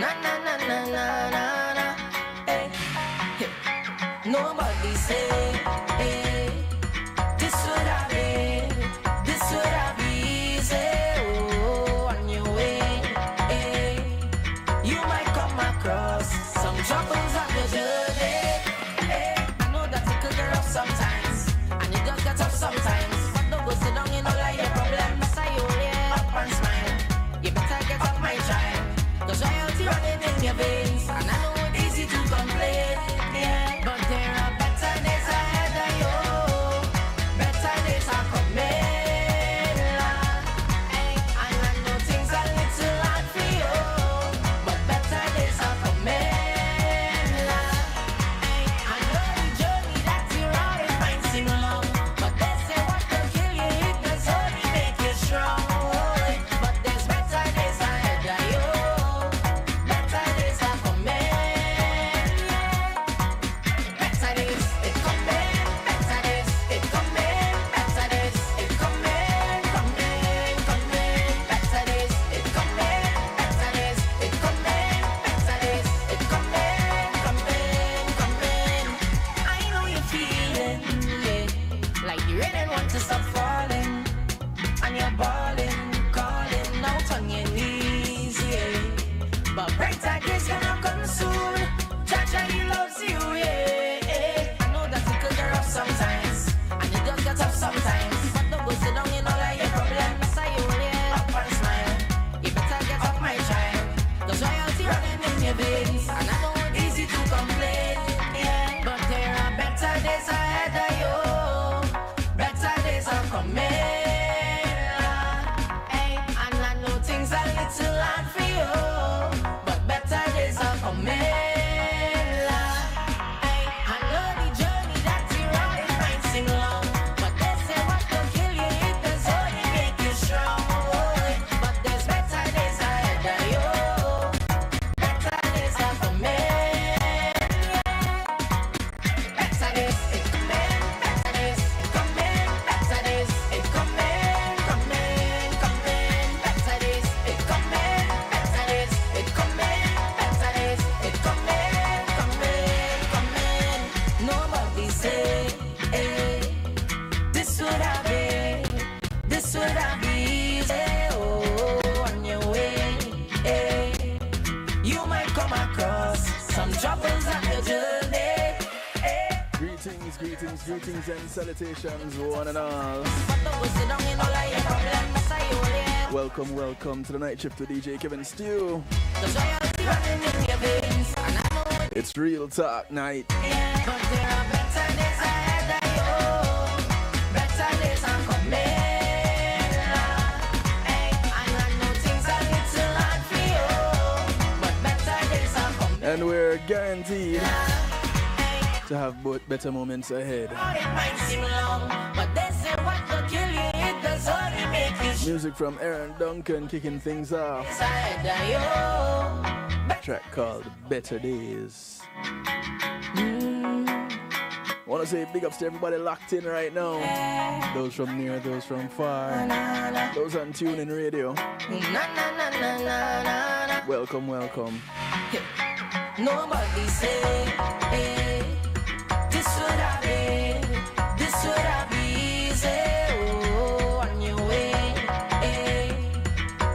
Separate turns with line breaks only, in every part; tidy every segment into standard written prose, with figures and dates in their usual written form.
Na na na na na na na. Hey. Hey. Nobody say, hey, this would have been easy. Oh, on your way, hey, you might come across some troubles on the journey. Hey, I know that it could get rough sometimes, and it does get tough sometimes. But don't go sit down, you know, like your problems. I you up and smile. You better get off my child, 'cause royalty running in your veins, and I know it's easy to complain. Yeah, but there are better days ahead of you. Better days are coming. Hey, and I know things are little hard for you, but better days are coming. Hey, I know the journey that you're on, it might seem long, but they say what will kill you, it does only make you strong. But there's better days ahead of you. Better days are coming. Better days, it coming. Better days, it coming. Better days, it coming. Coming, coming. Better days, it coming. Better days, it coming. Better days, it coming. Coming, coming. I know you're feeling, yeah, like you really want to stop falling, and you're balling, calling out on your knees, yeah. But brighter days gonna come soon. Jaja, he loves you, yeah. I know that it could get rough sometimes, and it does get tough sometimes. But don't go sit down, you know, like your problems. I you up and smile. You better get off my child, 'cause royalty running in your veins, and I know it's easy to complain, yeah. But there are better days ahead of you. Better days are coming. Hey, and I know things are little hard for you, but better days are coming. Hey, I know the journey that you're on, it might seem long, but they say what will kill you, it does only make you strong. But there's better days ahead of you. Better days are coming. Better days, it coming. Better days, it coming. Better days, it coming. Coming, coming. Better days, it coming. Better days, it coming. Better days, it coming. Coming, coming. Nobody say, hey, this would have been easy. Oh, on your way, hey, you might come across some troubles on your journey. Hey.
Greetings, greetings, greetings and salutations, one and all.
But don't go sit down, you know, like your problems. I you
Welcome, welcome to the night shift with DJ Kevin Stew.
'cause royalty running in your veins, and I know
It's Real Talk Night.
yeah, but there are better days ahead of you. Better days are coming. Hey, and I know things are little hard for you, but better days are coming.
And we're guaranteed
Hey,
to have both better moments ahead.
it might seem long, but they say what will kill you, it does only make you strong.
Music from Aaron Duncan kicking things off.
Ahead of you.
Track called Better Days. Wanna say big ups to everybody locked in right now. Those from near, those from far. Those on TuneIn Radio.
Na na na na na na na.
Welcome, welcome.
Nobody say, hey, this would have been easy. Oh, on your way, hey,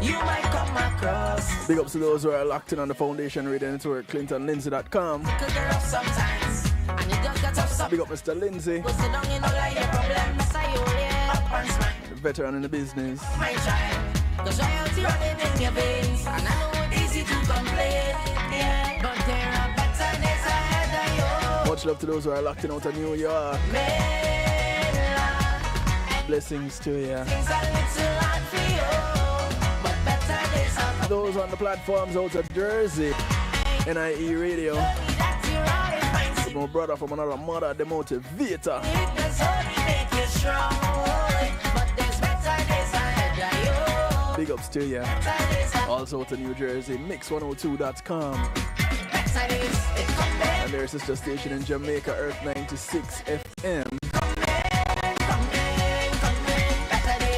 you might come across.
Big ups to those who are locked in on the Foundation Radio Network, ClintonLindsay.com.
Could get rough sometimes, and it does get tough sometimes.
Big up Mr. Lindsay,
Go sit down, you know, like your problems. I you up and smile.
veteran in the business.
My child, 'cause royalty running in your veins, and I know it's easy to complain, yeah. But there are better days ahead of you.
Much love to those who are locked in out of New York. Blessings to you.
Things are little hard for you, but better days are coming.
Those on the platforms out of Jersey, NIE Radio.
That you're on, it might seem
My brother from another mother, the motivator.
it does only make you strong, but there's better days ahead of you.
Big ups to you.
Better days are
Also to New Jersey, mix102.com.
better days, it coming.
And their sister station in Jamaica, Earth 96 FM.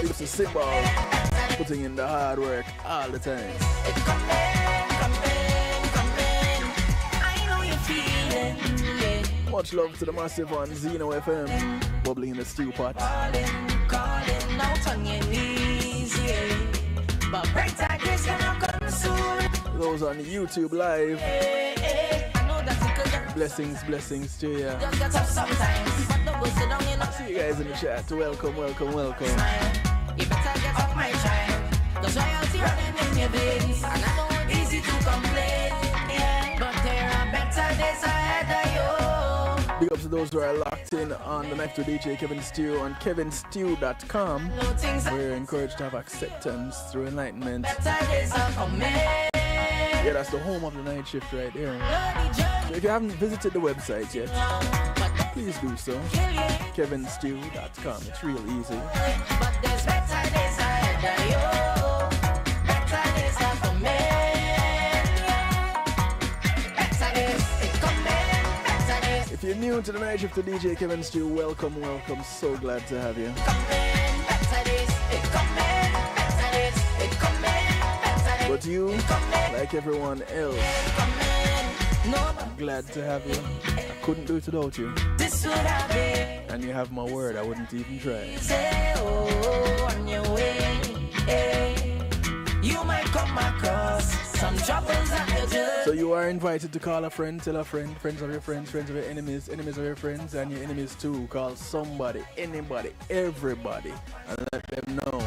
It's a symbol, putting in the hard work all the time.
It coming, coming.
Much love to the massive on Zeno FM, bubbling in the stew pot.
Calling out on your knees, yeah. But brighter days gonna come soon.
Those on YouTube live.
I know that
Blessings to you.
just get up sometimes. But don't go sit down, you know.
See you guys in the chat. Welcome.
You better get off my child. Cause royalty running in your veins. And I know it's easy to complain, yeah. But there are better days ahead of you.
Big up to those who are locked in on the Knife to DJ Kevin Stew on kevinstew.com.
No things
We're encouraged to have acceptance through enlightenment.
better days are coming.
Yeah, that's the home of the night shift right there.
Bloody judge,
If you haven't visited the website yet,
but
please do so.
kill you.
kevinstew.com. It's real easy.
But there's better days ahead of you. Better days are coming. Better days, it's coming. Better days
If you're new to the night shift to DJ Kevin Stew, welcome. So glad to have you.
coming. Better days, it's coming. Better days, it's coming. Better days,
But you,
coming.
like everyone else,
Coming. No,
glad to have you. I couldn't do it without you.
this would have been.
And you have my word, I wouldn't even try.
Say, oh, on your way, eh. You might come across some troubles at your journey.
So you are invited to call a friend, tell a friend, friends of your friends, friends of your enemies, enemies of your friends, and your enemies too. Call somebody, anybody, everybody, and let them know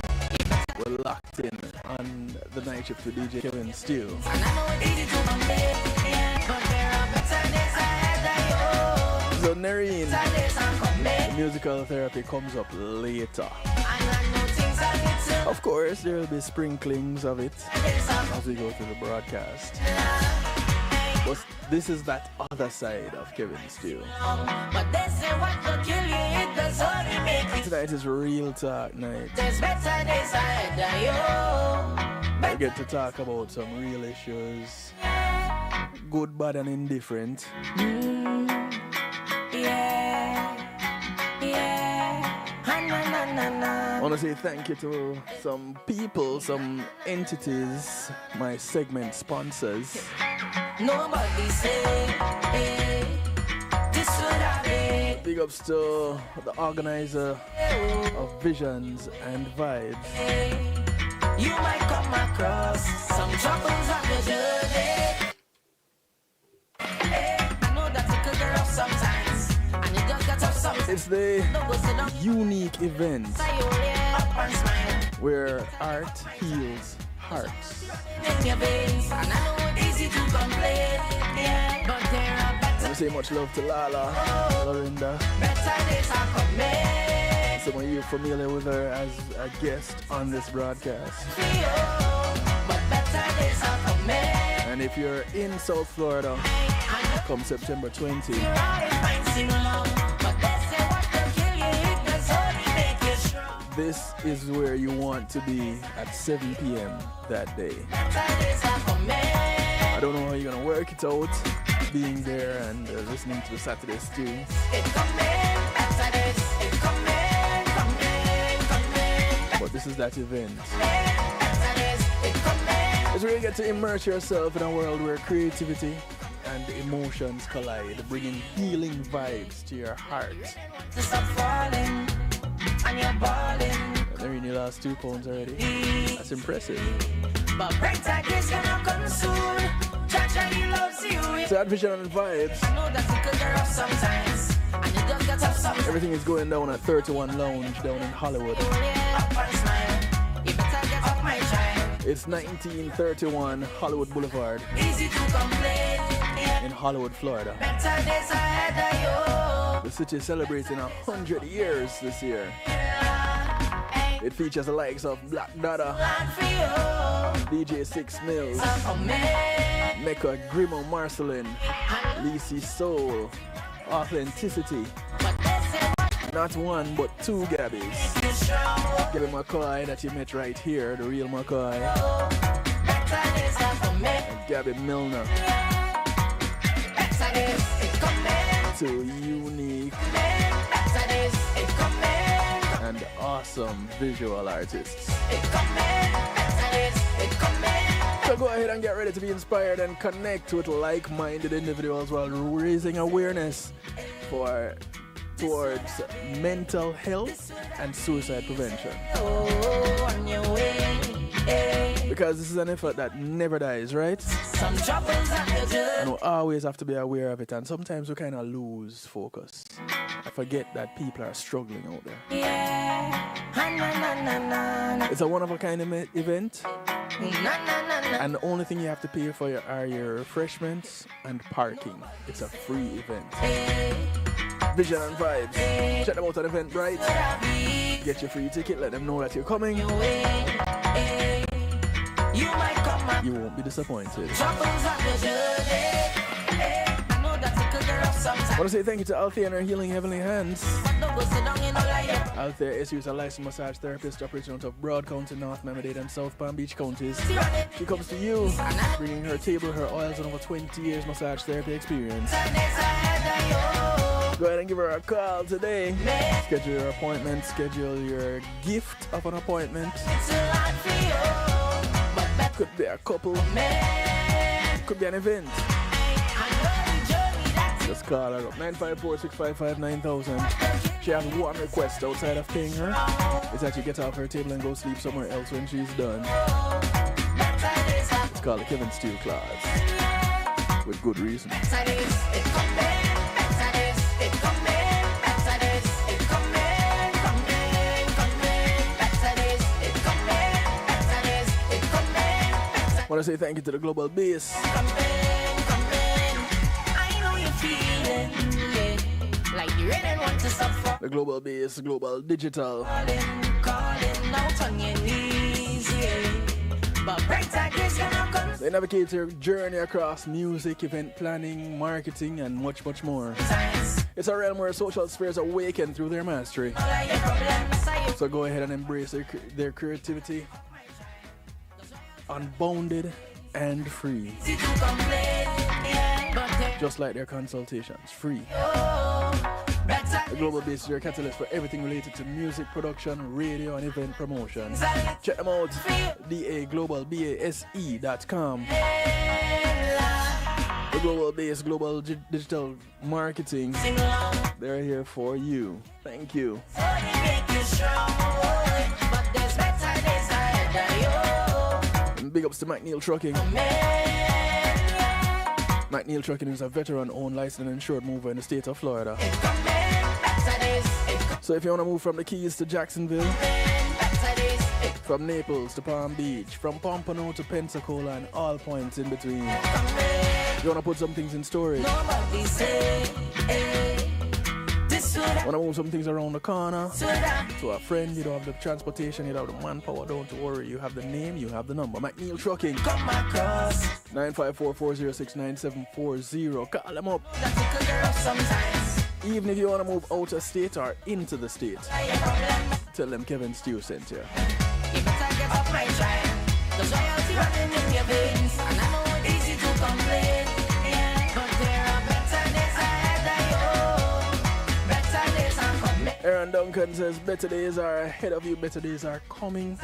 we're locked in on the night shift with DJ Kevin Stew.
And I know it's easy to complain, yeah, but there are better days ahead of you.
So Nareen,
Better days are coming,
musical therapy comes up later.
and I know things are little.
Of course, there will be sprinklings of it
Days are
as we go through the broadcast. But this is that other side of Kevin Stew.
but they say what will kill you, it does only make it.
Tonight is real talk night.
There's better days ahead of you.
I get to talk about some real issues, good, bad, and indifferent.
Yeah,
I want to say thank you to some people, some entities, my segment sponsors.
Nobody say, hey, this would have been.
Big ups to the organizer of Visions and Vibes.
You might come across some troubles on your journey. Hey, I know that it could get rough sometimes, and it does get tough sometimes.
It's the
Don't go sit down,
unique event
say you up and smile
where art heals hearts.
in your veins. And I know it's easy to complain, yeah, but there are
I
better,
want to say much love to Lala, Lorinda.
better days are coming.
Some of you familiar with her as a guest on this broadcast.
But better days are coming.
And if you're in South Florida,
I know
come September 20,
you're all fine, sing along, but they say what will kill you, it does only make you strong.
this is where you want to be at 7 p.m. that day.
Better days are coming.
I don't know how you're gonna work it out, being there and listening to the Saturday Stew.
It's coming, better days, it's coming, coming.
But this is that event.
Better days, it's coming.
It's where you get to immerse yourself in a world where creativity and emotions collide, bringing healing vibes to your heart.
To stop falling, and you're balling.
They're in your last 2 pounds already. That's impressive.
But brighter days gonna come soon. Jaja, he loves you.
So that Vision and Vibes,
I know that it could get rough sometimes, and it does get tough sometimes.
everything is going down at 31 Lounge down in Hollywood.
Up and smile. You better get off my child.
It's 1931 Hollywood Boulevard
Easy to complain. Yeah.
in Hollywood, Florida.
Better days ahead of
The city is celebrating 100 years this year.
you. Hey,
It features the likes of Black Dada,
glad for you.
DJ Six Mills,
So coming.
Mecca Grimo Marcelin, Lisi Soul, Authenticity.
But they say what
Not one, but 2 Gabbies.
you strong.
Gabby McCoy that you met right here, the real McCoy,
Better days are coming.
and Gabby Milner.
Better days, it's coming.
2 unique
Better days, it's coming.
and awesome visual artists.
It's coming.
So go ahead and get ready to be inspired and connect with like-minded individuals while raising awareness towards mental health and suicide prevention. Because this is an effort that never dies, right? And we always have to be aware of it, and sometimes we kind of lose focus. I forget that people are struggling out there. It's a one-of-a-kind event, and the only thing you have to pay for are your refreshments and parking. It's a free event. Vision and Vibes. Check them out on Eventbrite. Get your free ticket, let them know that you're coming. You won't be disappointed. I want to say thank you to Althea and her Healing Heavenly Hands. Althea is a licensed massage therapist operating out of Broad County, North Miami-Dade and South Palm Beach counties. She comes to you, bringing her table, her oils, and over 20 years massage therapy experience. Go ahead and give her a call today. Schedule your appointment, schedule your gift of an appointment. Could be a couple, could be an event. Just call her up, 954-655-9000. She has one request outside of paying her. It's that you get off her table and go sleep somewhere else when she's done. It's called the Kevin Steele clause. With good reason. I want to say thank you to the Global Base. The Global Base, Global Digital. They navigate your journey across music, event planning, marketing, and much, much more. It's a realm where social spheres awaken through their mastery. So go ahead and embrace their creativity. Unbounded and free. Just like their consultations, free. The Global Base is your catalyst for everything related to music production, radio, and event promotion. Check them out, daglobalbase.com. The Global Base, Global Digital Marketing, they're here for you. Thank you. Big ups to McNeil Trucking. McNeil Trucking is a veteran-owned, licensed and insured mover in the state of Florida. So if you want to move from the Keys to Jacksonville, from Naples to Palm Beach, from Pompano to Pensacola and all points in between, you want to put some things in storage, want to move some things around the corner to a friend, you don't have the transportation, you don't have the manpower, don't worry, you have the name, you have the number. McNeil Trucking, 954-406-9740. Call them up. Even if you want to move out of state or into the state, tell them Kevin Steele sent you. Aaron Duncan says, better days are ahead of you, better days are coming.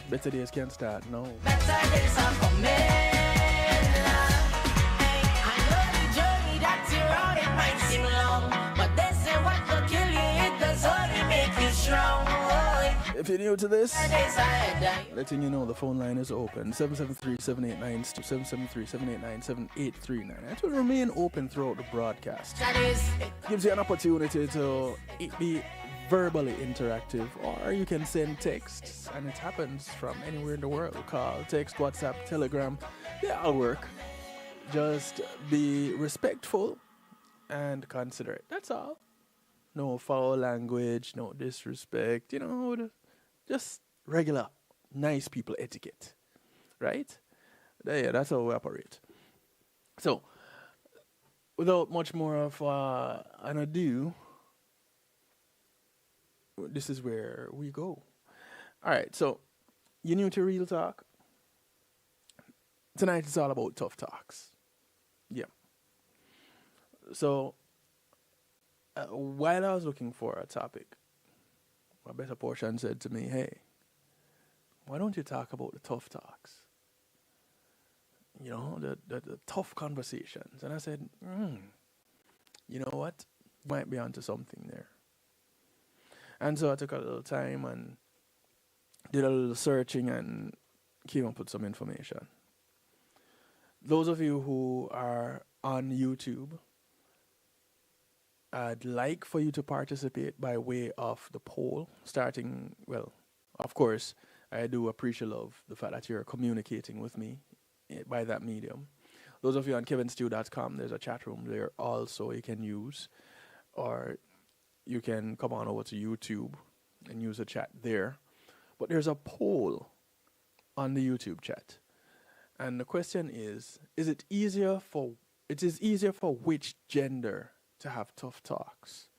Better days can't start, no.
Better days are coming. I know the journey that you're on, it might seem long, but they say what will kill you, it does only make you strong.
If you're new to this, letting you know the phone line is open, 773-789-7839. It will remain open throughout the broadcast. Gives you an opportunity to be verbally interactive, or you can send texts, and it happens from anywhere in the world. Call, text, WhatsApp, Telegram, they all work. Just be respectful and considerate. That's all. No foul language, no disrespect, just regular, nice people etiquette, right? Yeah, that's how we operate. So, without much more of an ado, this is where we go. All right, so you new to Real Talk? Tonight it's all about tough talks. Yeah. So, while I was looking for a topic, my better portion said to me, hey, why don't you talk about the tough talks? You know, the tough conversations. And I said, you know what? Might be onto something there. And so I took a little time and did a little searching and came up with some information. Those of you who are on YouTube, I'd like for you to participate by way of the poll, starting, well, of course, I do appreciate the fact that you're communicating with me by that medium. Those of you on kevinstew.com, there's a chat room there also you can use, or you can come on over to YouTube and use a chat there. But there's a poll on the YouTube chat. And the question is it easier for which gender to have tough talks?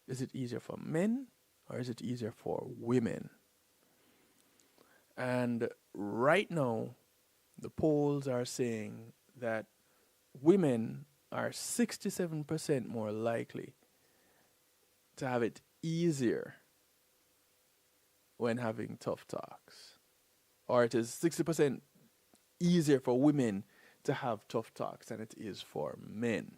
Is it easier for men or is it easier for women? And right now, the polls are saying that women are 67% more likely to have it easier when having tough talks. Or it is 60% easier for women to have tough talks than it is for men.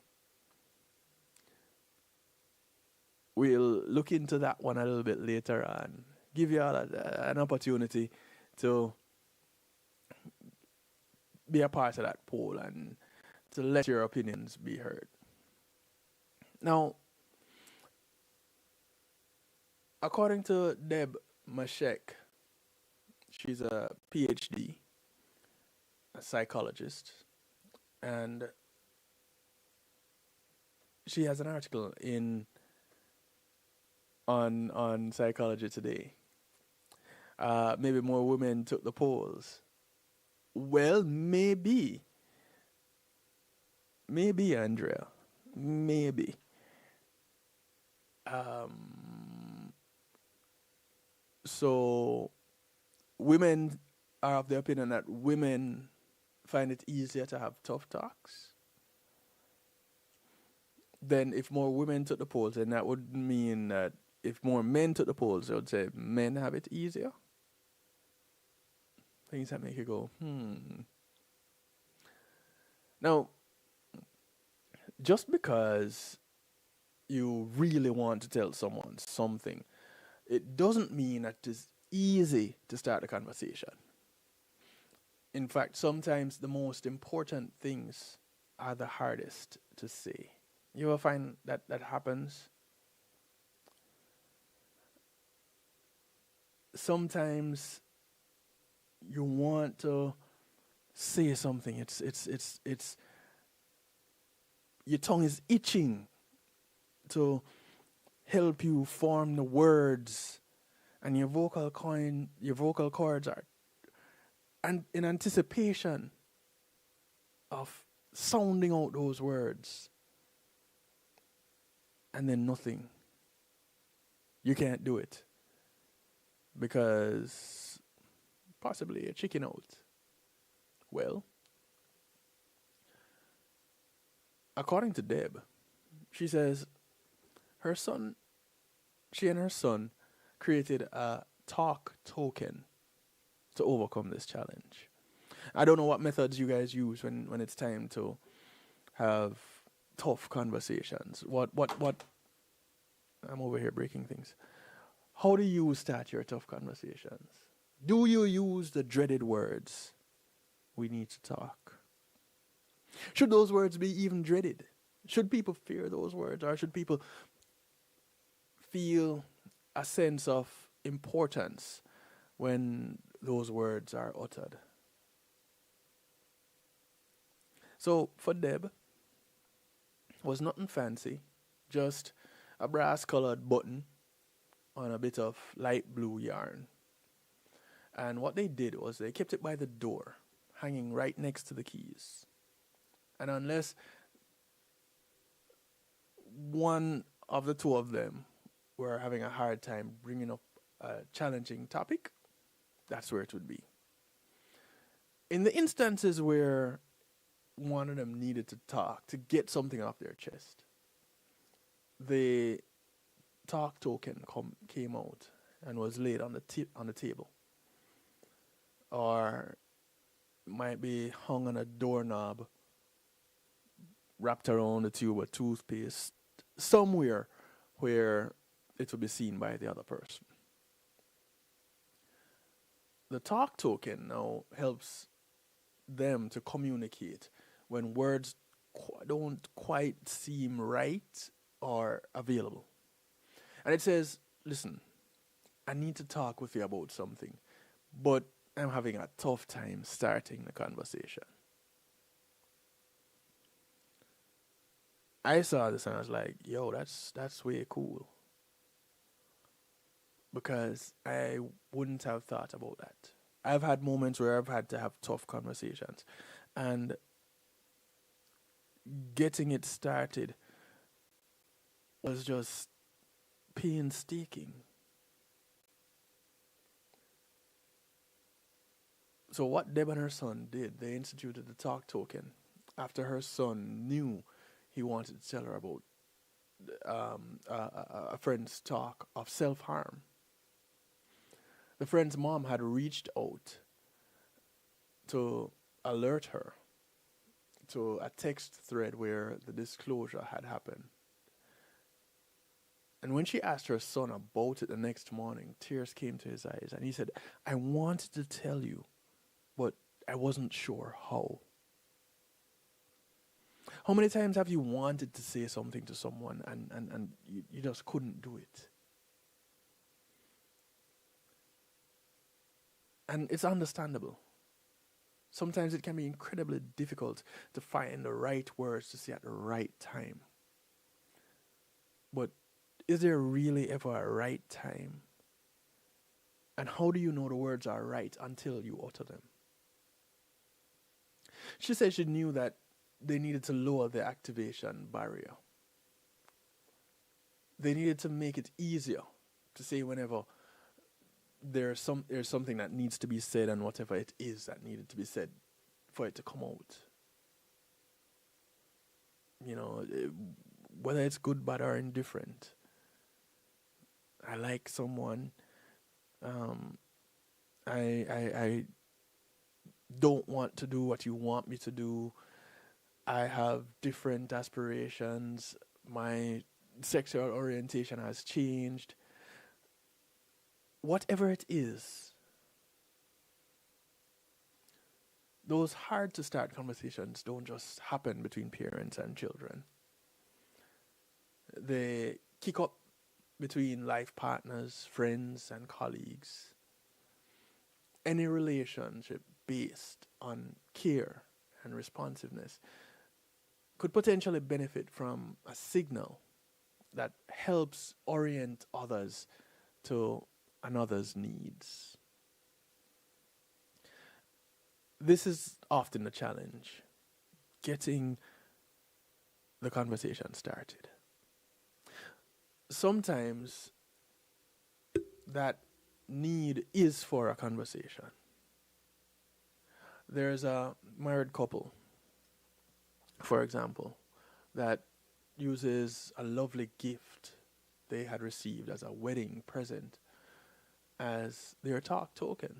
We'll look into that one a little bit later on. Give you all an opportunity to be a part of that poll and to let your opinions be heard. Now, according to Deb Mashek, she's a PhD, a psychologist, and she has an article on Psychology Today. Maybe more women took the polls. Well, maybe, Andrea, maybe. So women are of the opinion that women find it easier to have tough talks. Then if more women took the polls, then that would mean that if more men took the polls, they would say men have it easier. Things that make you go, Now, just because you really want to tell someone something, it doesn't mean that it's easy to start a conversation. In fact, sometimes the most important things are the hardest to say. You ever find that happens? Sometimes you want to say something. It's your tongue is itching to help you form the words, and your vocal cords are in anticipation of sounding out those words, and then nothing. You can't do it because possibly a chicken out. Well, according to Deb, she says she and her son created a talk token to overcome this challenge. I don't know what methods you guys use when it's time to have tough conversations. What I'm over here breaking things. How do you start your tough conversations? Do you use the dreaded words? We need to talk. Should those words be even dreaded? Should people fear those words, or should people feel a sense of importance when those words are uttered? So for Deb, it was nothing fancy, just a brass-colored button on a bit of light blue yarn. And what they did was they kept it by the door, hanging right next to the keys. And unless one of the two of them were having a hard time bringing up a challenging topic, that's where it would be. In the instances where one of them needed to talk, to get something off their chest, the talk token came out and was laid on the table. or might be hung on a doorknob, wrapped around the tube of toothpaste, somewhere where it will be seen by the other person. The talk token now helps them to communicate when words don't quite seem right or available. And it says, listen, I need to talk with you about something, but I'm having a tough time starting the conversation. I saw this and I was like, yo, that's way cool. Because I wouldn't have thought about that. I've had moments where I've had to have tough conversations, and getting it started was just painstaking. So what Deb and her son did, they instituted the talk token after her son knew he wanted to tell her about a friend's talk of self-harm. The friend's mom had reached out to alert her to a text thread where the disclosure had happened. And when she asked her son about it the next morning, tears came to his eyes. And he said, I wanted to tell you, but I wasn't sure how. How many times have you wanted to say something to someone and you just couldn't do it? And it's understandable. Sometimes it can be incredibly difficult to find the right words to say at the right time. But is there really ever a right time? And how do you know the words are right until you utter them? She said she knew that they needed to lower the activation barrier. They needed to make it easier to say whenever there's something that needs to be said, and whatever it is that needed to be said for it to come out. You know, whether it's good, bad, or indifferent. I like someone. I don't want to do what you want me to do. I have different aspirations. My sexual orientation has changed. Whatever it is, those hard to start conversations don't just happen between parents and children. They kick up between life partners, friends, and colleagues. Any relationship based on care and responsiveness could potentially benefit from a signal that helps orient others to another's needs. This is often the challenge, getting the conversation started. Sometimes that need is for a conversation. There's a married couple, for example, that uses a lovely gift they had received as a wedding present as their talk token.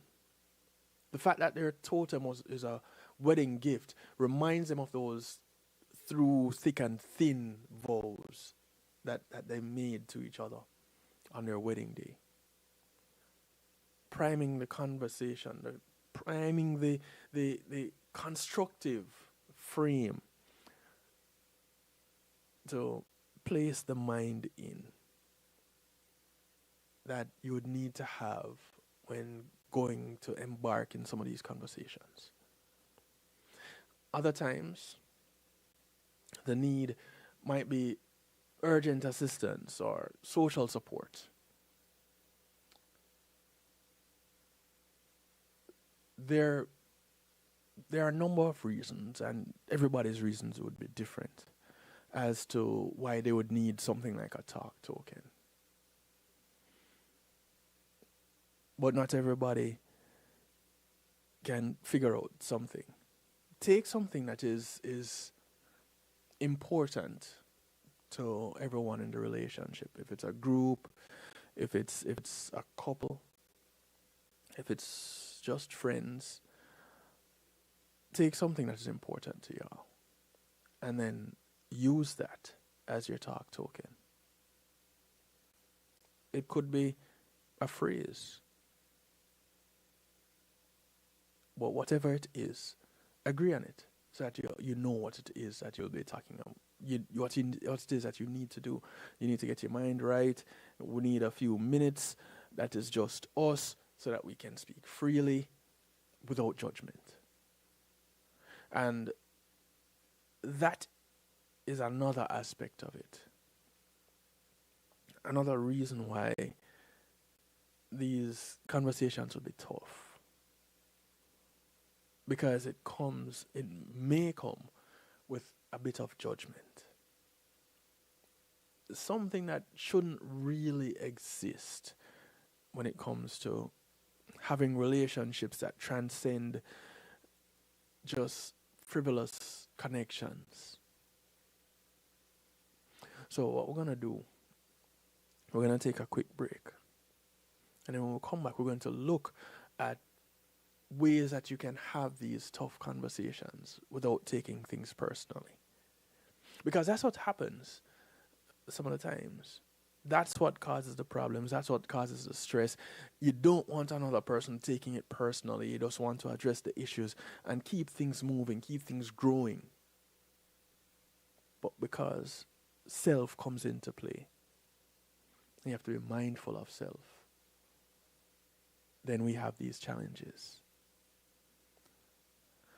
The fact that their totem is a wedding gift reminds them of those through thick and thin vows that they made to each other on their wedding day. Priming the conversation, priming the constructive frame to place the mind in that you would need to have when going to embark in some of these conversations. Other times, the need might be urgent assistance or social support. There are a number of reasons, and everybody's reasons would be different as to why they would need something like a talk token. But not everybody can figure out something. Take something that is important to everyone in the relationship. If it's a group, if it's a couple, if it's just friends, take something that is important to y'all and then use that as your talk token. It could be a phrase, but whatever it is, agree on it so that you know what it is that you'll be talking about. What it is that you need to do. You need to get your mind right. We need a few minutes that is just us so that we can speak freely without judgment. And that is another aspect of it. Another reason why these conversations will be tough. Because it may come with a bit of judgment. Something that shouldn't really exist when it comes to having relationships that transcend just frivolous connections. So what we're going to do, we're going to take a quick break. And then when we come back, we're going to look at ways that you can have these tough conversations without taking things personally. Because that's what happens some of the times. That's what causes the problems. That's what causes the stress. You don't want another person taking it personally. You just want to address the issues and keep things moving, keep things growing. But because self comes into play, you have to be mindful of self. Then we have these challenges.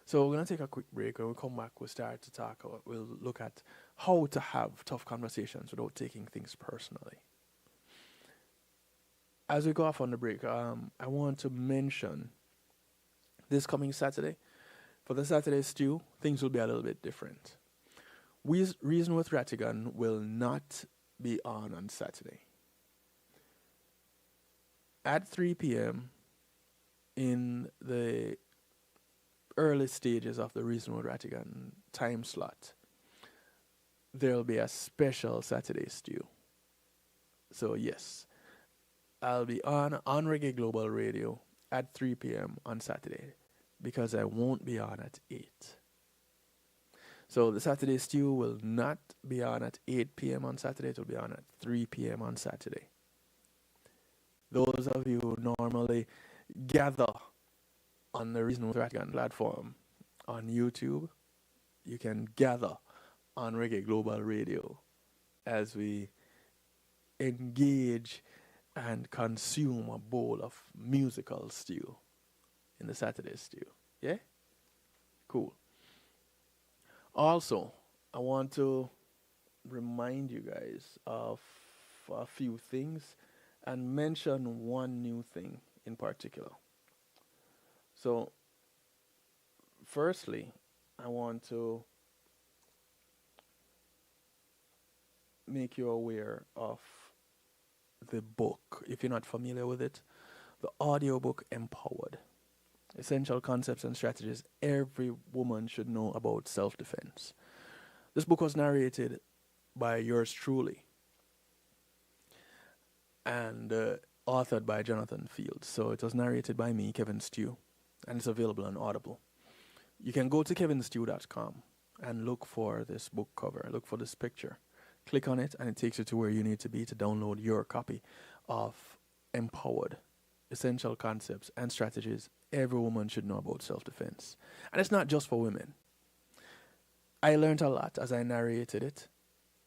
So we're going to take a quick break. When we come back, we'll start to talk. We'll look at how to have tough conversations without taking things personally. As we go off on the break, I want to mention this coming Saturday. For the Saturday stew, things will be a little bit different. Reason with Rattigan will not be on Saturday. At 3 p.m. in the early stages of the Reason with Rattigan time slot, there will be a special Saturday stew. So yes, I'll be on Reggae Global Radio at 3 p.m. on Saturday because I won't be on at 8. So the Saturday stew will not be on at 8 p.m. on Saturday. It will be on at 3 p.m. on Saturday. Those of you who normally gather on the Reason with Rattigan platform on YouTube, you can gather on Reggae Global Radio as we engage and consume a bowl of musical stew in the Saturday stew. Yeah? Cool. Also, I want to remind you guys of a few things and mention one new thing in particular. So, firstly, I want to make you aware of the book, if you're not familiar with it, the audiobook Empowered. Essential Concepts and Strategies Every Woman Should Know About Self-Defense. This book was narrated by yours truly and authored by Jonathan Fields. So it was narrated by me, Kevin Stew, and it's available on Audible. You can go to kevinstew.com and look for this book cover, look for this picture. Click on it and it takes you to where you need to be to download your copy of Empowered, Essential Concepts and Strategies Every Woman Should Know About Self-Defense. And it's not just for women. I learned a lot as I narrated it.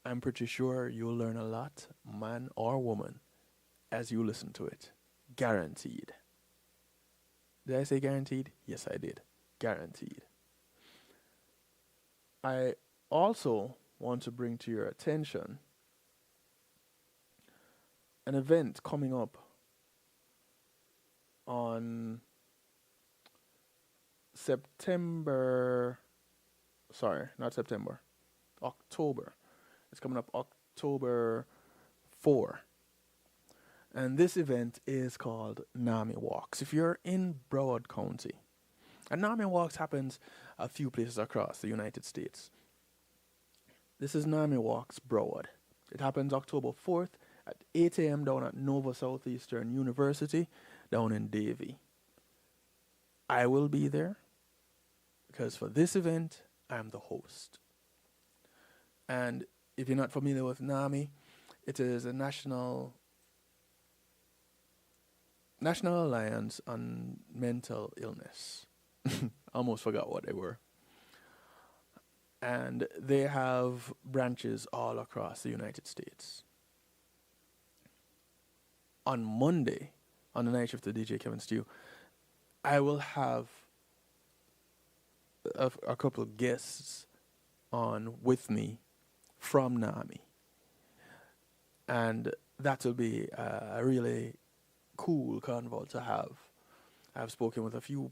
I'm pretty sure you'll learn a lot, man or woman, as you listen to it. Guaranteed. Did I say guaranteed? Yes, I did. Guaranteed. I also want to bring to your attention an event coming up on October. It's coming up October 4. And this event is called NAMI Walks. If you're in Broward County, and NAMI Walks happens a few places across the United States. This is NAMI Walks Broward. It happens October 4th at 8 a.m. down at Nova Southeastern University down in Davie. I will be there because for this event, I'm the host. And if you're not familiar with NAMI, it is a National Alliance on Mental Illness. Almost forgot what they were. And they have branches all across the United States. On Monday, on the night shift of DJ Kevin Stew, I will have a couple of guests on with me from NAMI. And that will be a really cool convo to have. I've spoken with a few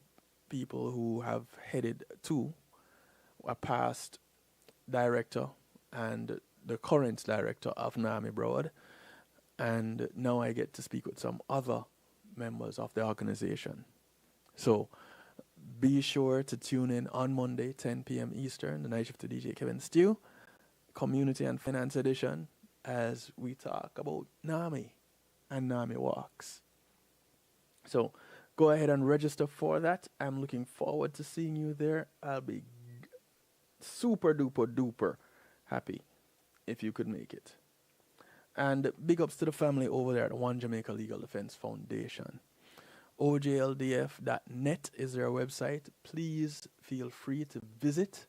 people who have headed to a past director and the current director of NAMI Broad. And now I get to speak with some other members of the organization. So be sure to tune in on Monday, 10 p.m. Eastern, the night shift to DJ Kevin Stew, Community and Finance Edition, as we talk about NAMI and NAMI Walks. So go ahead and register for that. I'm looking forward to seeing you there. I'll be super duper duper happy if you could make it. And big ups to the family over there at One Jamaica Legal Defense Foundation. OJLDF.net is their website. Please feel free to visit.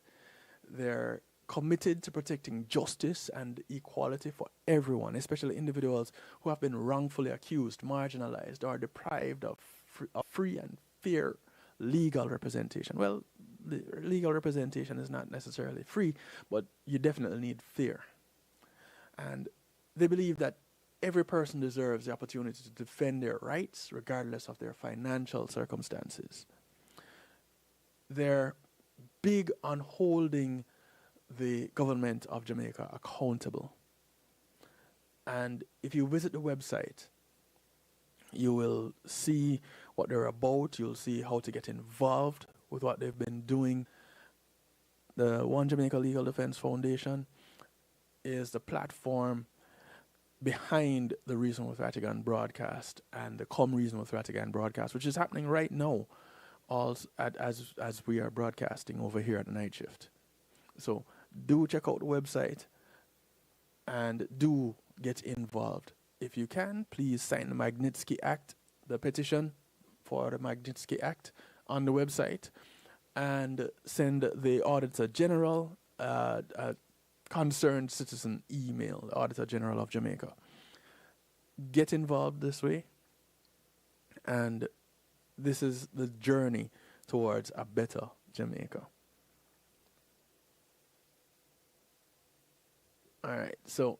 They're committed to protecting justice and equality for everyone, especially individuals who have been wrongfully accused, marginalized, or deprived of free and fair legal representation. Well, the legal representation is not necessarily free, but you definitely need fair. And they believe that every person deserves the opportunity to defend their rights regardless of their financial circumstances. They're big on holding the government of Jamaica accountable. And if you visit the website, you will see what they're about. You'll see how to get involved with what they've been doing. The One Jamaica Legal Defense Foundation is the platform behind the Reason with Ratigan broadcast and the Come Reason with Ratigan broadcast, which is happening right now as we are broadcasting over here at the night shift. So do check out the website and do get involved. If you can, please sign the Magnitsky Act, the petition for the Magnitsky Act on the website, and send the Auditor General a concerned citizen email, the Auditor General of Jamaica. Get involved this way, and this is the journey towards a better Jamaica. All right, so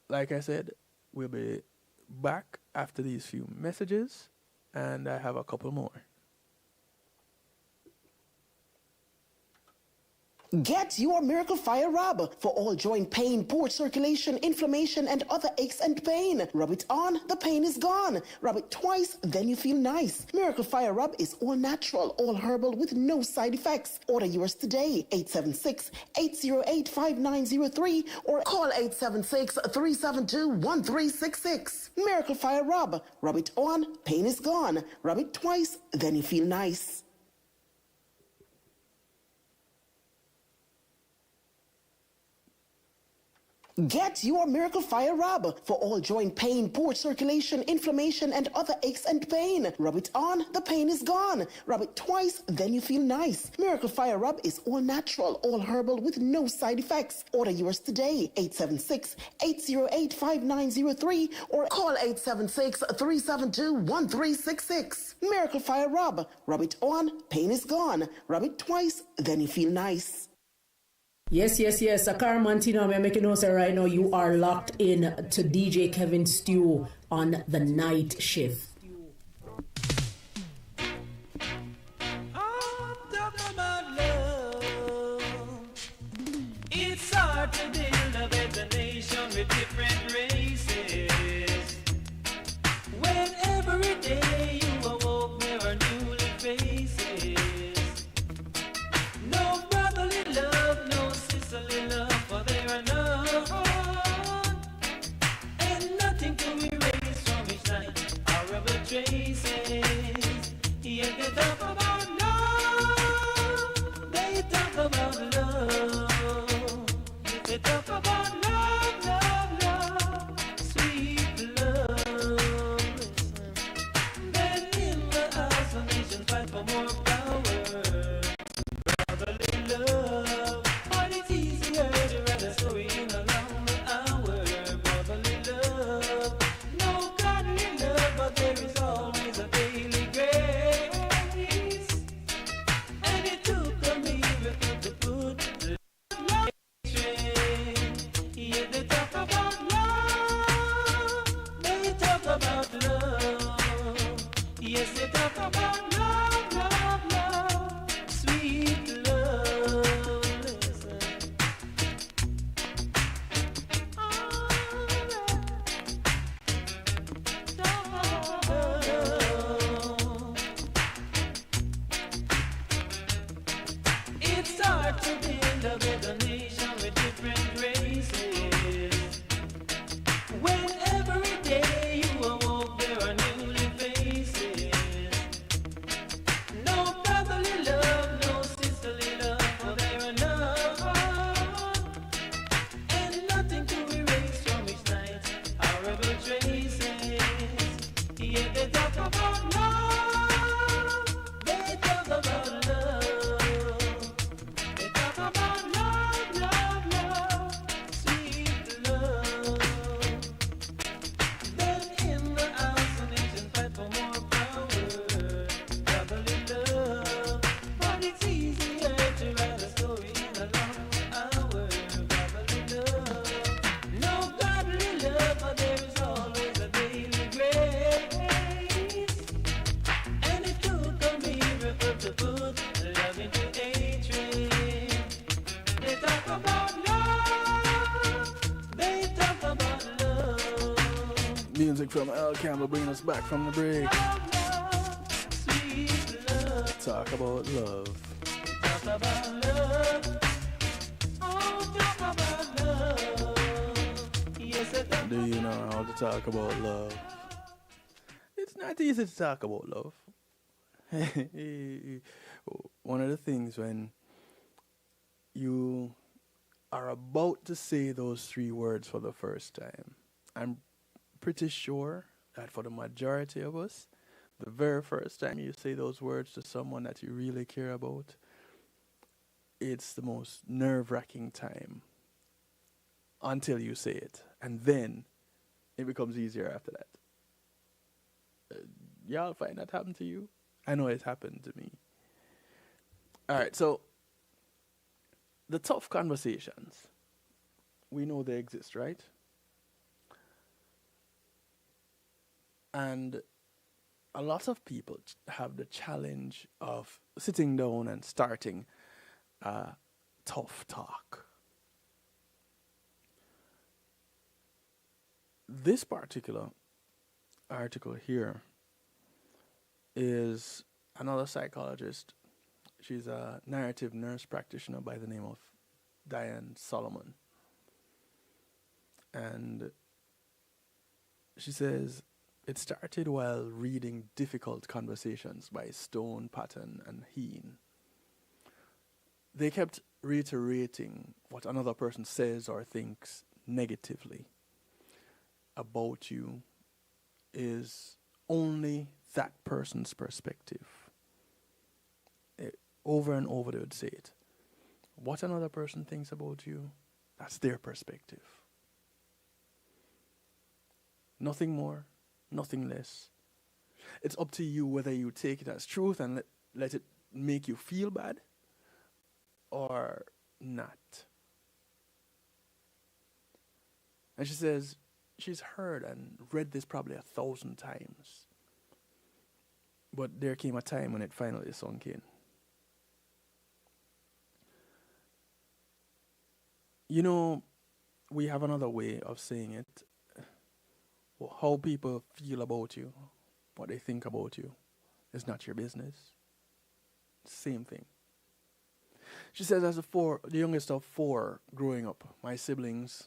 like I said, we'll be back after these few messages, and I have a couple more.
Get your Miracle Fire Rub for all joint pain, poor circulation, inflammation, and other aches and pain. Rub it on, the pain is gone. Rub it twice, then you feel nice. Miracle Fire Rub is all natural, all herbal with no side effects. Order yours today, 876-808-5903 or call 876-372-1366. Miracle Fire Rub. Rub it on, pain is gone. Rub it twice, then you feel nice. Get your Miracle Fire Rub for all joint pain, poor circulation, inflammation, and other aches and pain. Rub it on, the pain is gone. Rub it twice, then you feel nice. Miracle Fire Rub is all natural, all herbal with no side effects. Order yours today, 876-808-5903 or call 876-372-1366. Miracle Fire Rub. Rub it on, pain is gone. Rub it twice, then you feel nice.
Yes. Carmantino, I'm making notes right now. You are locked in to DJ Kevin Stew on the night shift.
It's hard to build a better nation with different races. When every day you awoke, there are newly faces. No brotherly love, no sisterly love, for there are none. And nothing to erase from each night our
Music from Al Campbell bringing us back from the break. Talk about love.
Talk about love. Oh, talk about love. Yes, I talk.
Do you know how to talk about love? It's not easy to talk about love. One of the things when you are about to say those three words for the first time, I'm pretty sure that for the majority of us, the very first time you say those words to someone that you really care about, it's the most nerve-wracking time until you say it. And then it becomes easier after that. Y'all find that happen to you? I know it happened to me. All right, so the tough conversations, we know they exist, right? And a lot of people have the challenge of sitting down and starting tough talk. This particular article here is another psychologist. She's a narrative nurse practitioner by the name of Diane Solomon. And she says, it started while reading Difficult Conversations by Stone, Patton, and Heen. They kept reiterating what another person says or thinks negatively about you is only that person's perspective. Over and over they would say it. What another person thinks about you, that's their perspective. Nothing more, nothing less. It's up to you whether you take it as truth and let it make you feel bad or not. And she says she's heard and read this probably 1,000 times. But there came a time when it finally sunk in. You know, we have another way of saying it. How people feel about you, what they think about you, is not your business. Same thing. She says, as the youngest of four growing up, my siblings,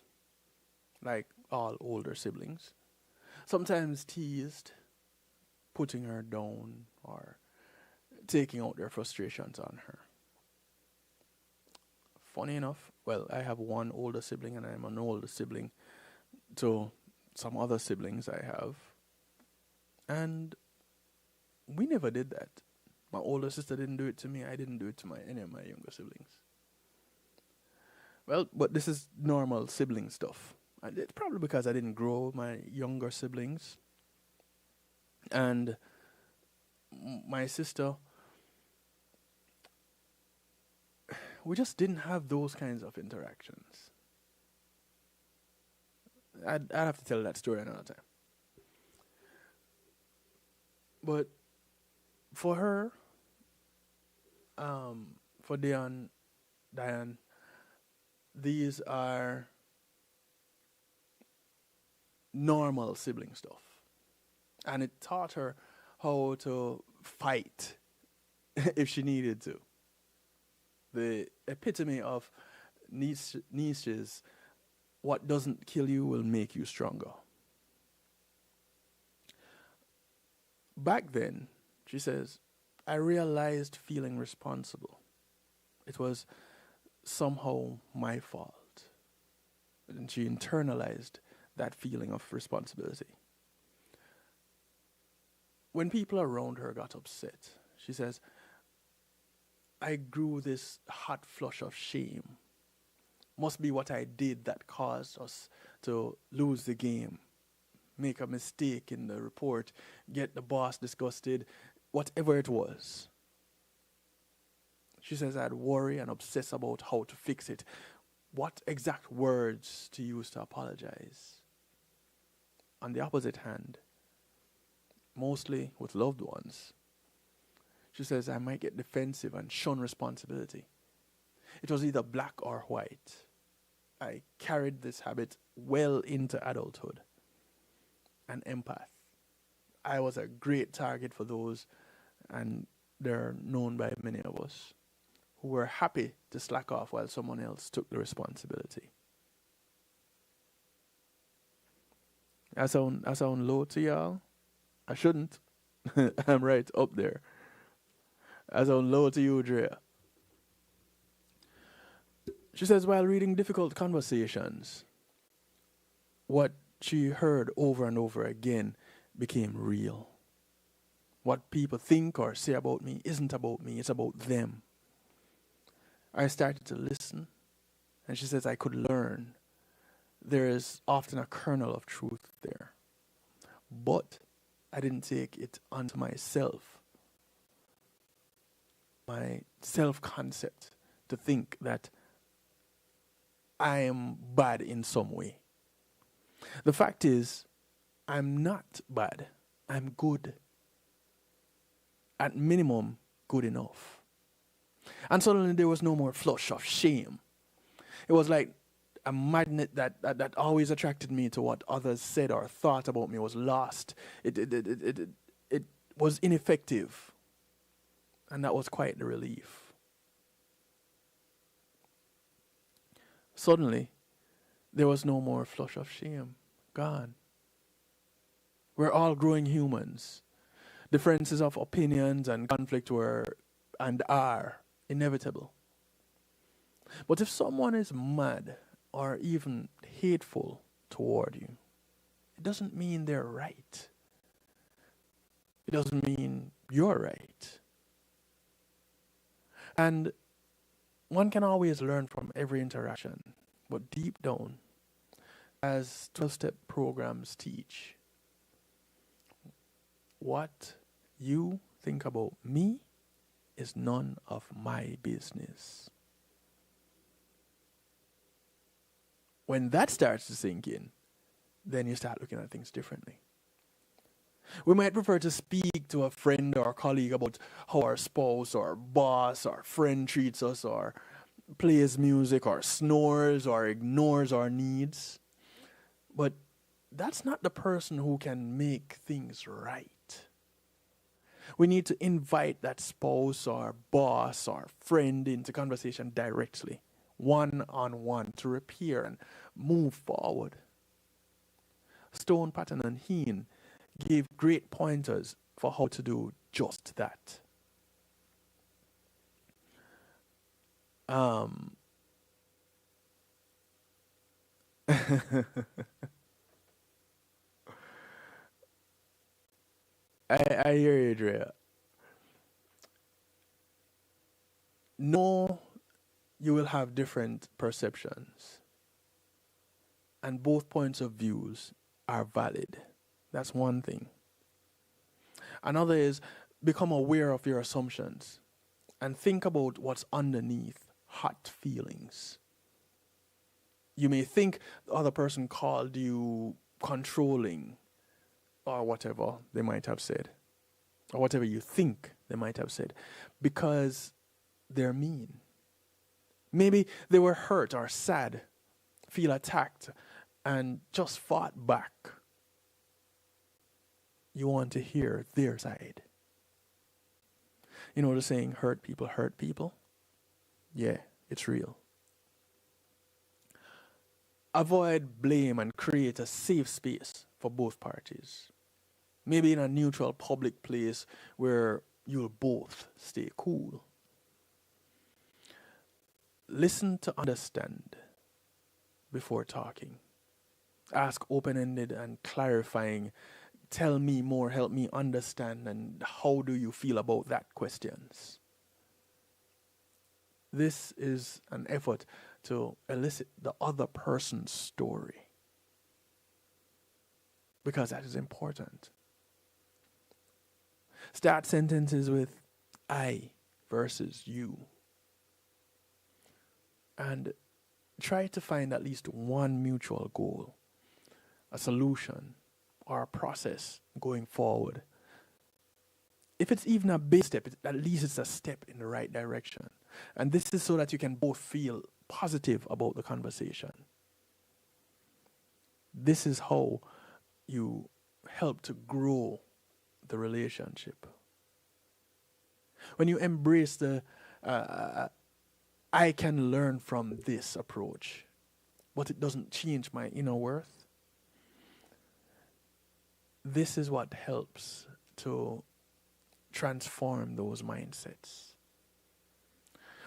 like all older siblings, sometimes teased, putting her down or taking out their frustrations on her. Funny enough, well, I have one older sibling and I'm an older sibling to some other siblings I have. And we never did that. My older sister didn't do it to me. I didn't do it to any of my younger siblings. Well, but this is normal sibling stuff. And it's probably because I didn't grow with my younger siblings. And my sister, we just didn't have those kinds of interactions. I'd have to tell that story another time. But for her, for Diane, these are normal sibling stuff. And it taught her how to fight if she needed to. The epitome of Nietzsche's what doesn't kill you will make you stronger. Back then, she says, I realized feeling responsible. It was somehow my fault. And she internalized that feeling of responsibility. When people around her got upset, she says, I grew this hot flush of shame. Must be what I did that caused us to lose the game, make a mistake in the report, get the boss disgusted, whatever it was. She says I'd worry and obsess about how to fix it, what exact words to use to apologize. On the opposite hand, mostly with loved ones, she says I might get defensive and shun responsibility. It was either black or white. I carried this habit well into adulthood. an empath. I was a great target for those, and they're known by many of us, who were happy to slack off while someone else took the responsibility. I sound low to y'all. I shouldn't. I'm right up there. I sound low to you, Drea. She says, while reading difficult conversations, what she heard over and over again became real. What people think or say about me isn't about me, it's about them. I started to listen, and she says I could learn. There is often a kernel of truth there. But I didn't take it onto myself, my self-concept, to think that I am bad in some way. The fact is, I'm not bad. I'm good. At minimum, good enough. And suddenly there was no more flush of shame. It was like a magnet that always attracted me to what others said or thought about me was lost. It was ineffective. And that was quite the relief. Suddenly, there was no more flush of shame. Gone. We're all growing humans. Differences of opinions and conflict were and are inevitable. But if someone is mad or even hateful toward you, it doesn't mean they're right. It doesn't mean you're right. And one can always learn from every interaction, but deep down, as 12-step programs teach, what you think about me is none of my business. When that starts to sink in, then you start looking at things differently. We might prefer to speak to a friend or a colleague about how our spouse or boss or friend treats us or plays music or snores or ignores our needs. But that's not the person who can make things right. We need to invite that spouse or boss or friend into conversation directly, one-on-one, to repair and move forward. Stone, Patton, and Heen gave great pointers for how to do just that. I hear you, Drea. No, you will have different perceptions, and both points of views are valid. That's one thing. Another is become aware of your assumptions and think about what's underneath hot feelings. You may think the other person called you controlling or whatever they might have said, or whatever you think they might have said, because they're mean. Maybe they were hurt or sad, feel attacked, and just fought back. You want to hear their side. You know the saying, hurt people? Yeah, it's real. Avoid blame and create a safe space for both parties. Maybe in a neutral public place where you'll both stay cool. Listen to understand before talking. Ask open-ended and clarifying, tell me more, help me understand, and how do you feel about that questions. This is an effort to elicit the other person's story, because that is important. Start sentences with I versus you. And try to find at least one mutual goal, a solution, or a process going forward. If it's even a big step, at least it's a step in the right direction. And this is so that you can both feel positive about the conversation. This is how you help to grow the relationship. When you embrace the I can learn from this approach, but it doesn't change my inner worth, this is what helps to transform those mindsets.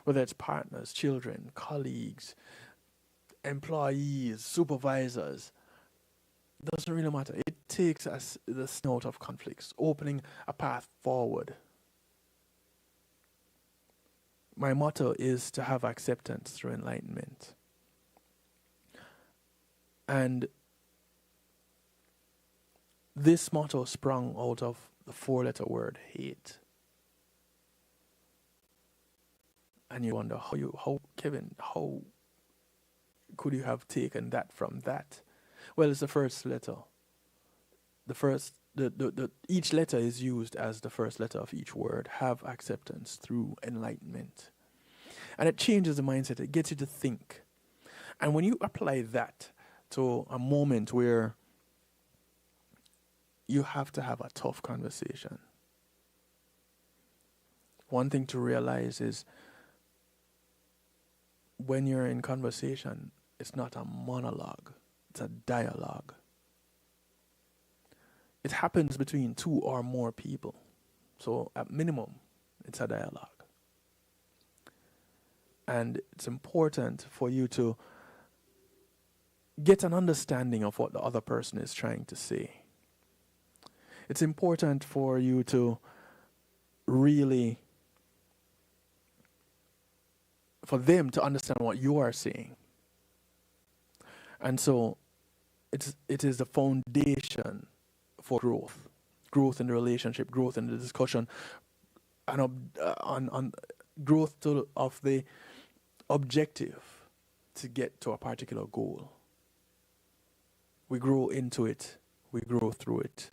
Whether it's partners, children, colleagues, employees, supervisors, doesn't really matter. It takes us the snout of conflicts, opening a path forward. My motto is to have acceptance through enlightenment. And this motto sprung out of the 4-letter word hate. And you wonder, Kevin, how could you have taken that from that? Well, it's the first letter. Each letter is used as the first letter of each word. Have acceptance through enlightenment. And it changes the mindset. It gets you to think. And when you apply that to a moment where you have to have a tough conversation, one thing to realize is when you're in conversation, it's not a monologue, it's a dialogue. It happens between 2 or more people. So at minimum, it's a dialogue. And it's important for you to get an understanding of what the other person is trying to say. It's important for you to really, for them to understand what you are saying. And so it is the foundation for growth in the relationship, growth in the discussion, and on growth of the objective to get to a particular goal. We grow into it, we grow through it.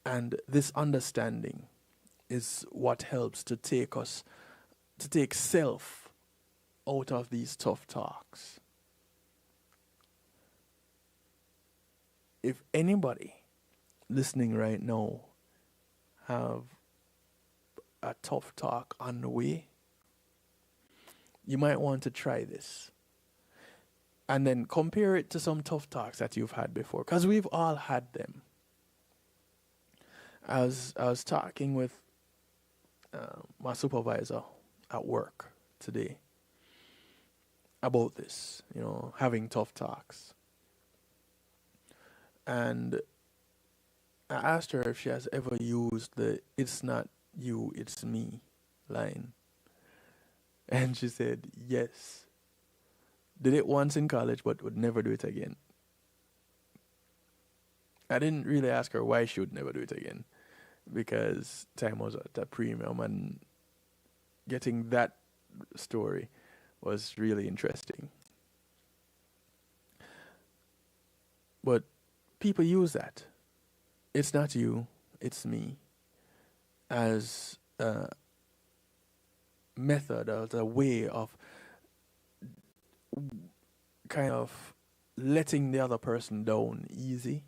And this understanding is what helps to take self out of these tough talks. If anybody listening right now have a tough talk on the way, you might want to try this. And then compare it to some tough talks that you've had before, because we've all had them. I was talking with my supervisor at work today about this, having tough talks. And I asked her if she has ever used the "it's not you, it's me" line. And she said yes. Did it once in college, but would never do it again. I didn't really ask her why she would never do it again, because time was at a premium, and getting that story was really interesting. But people use that. It's not you, it's me, as a method, as a way of kind of letting the other person down easy.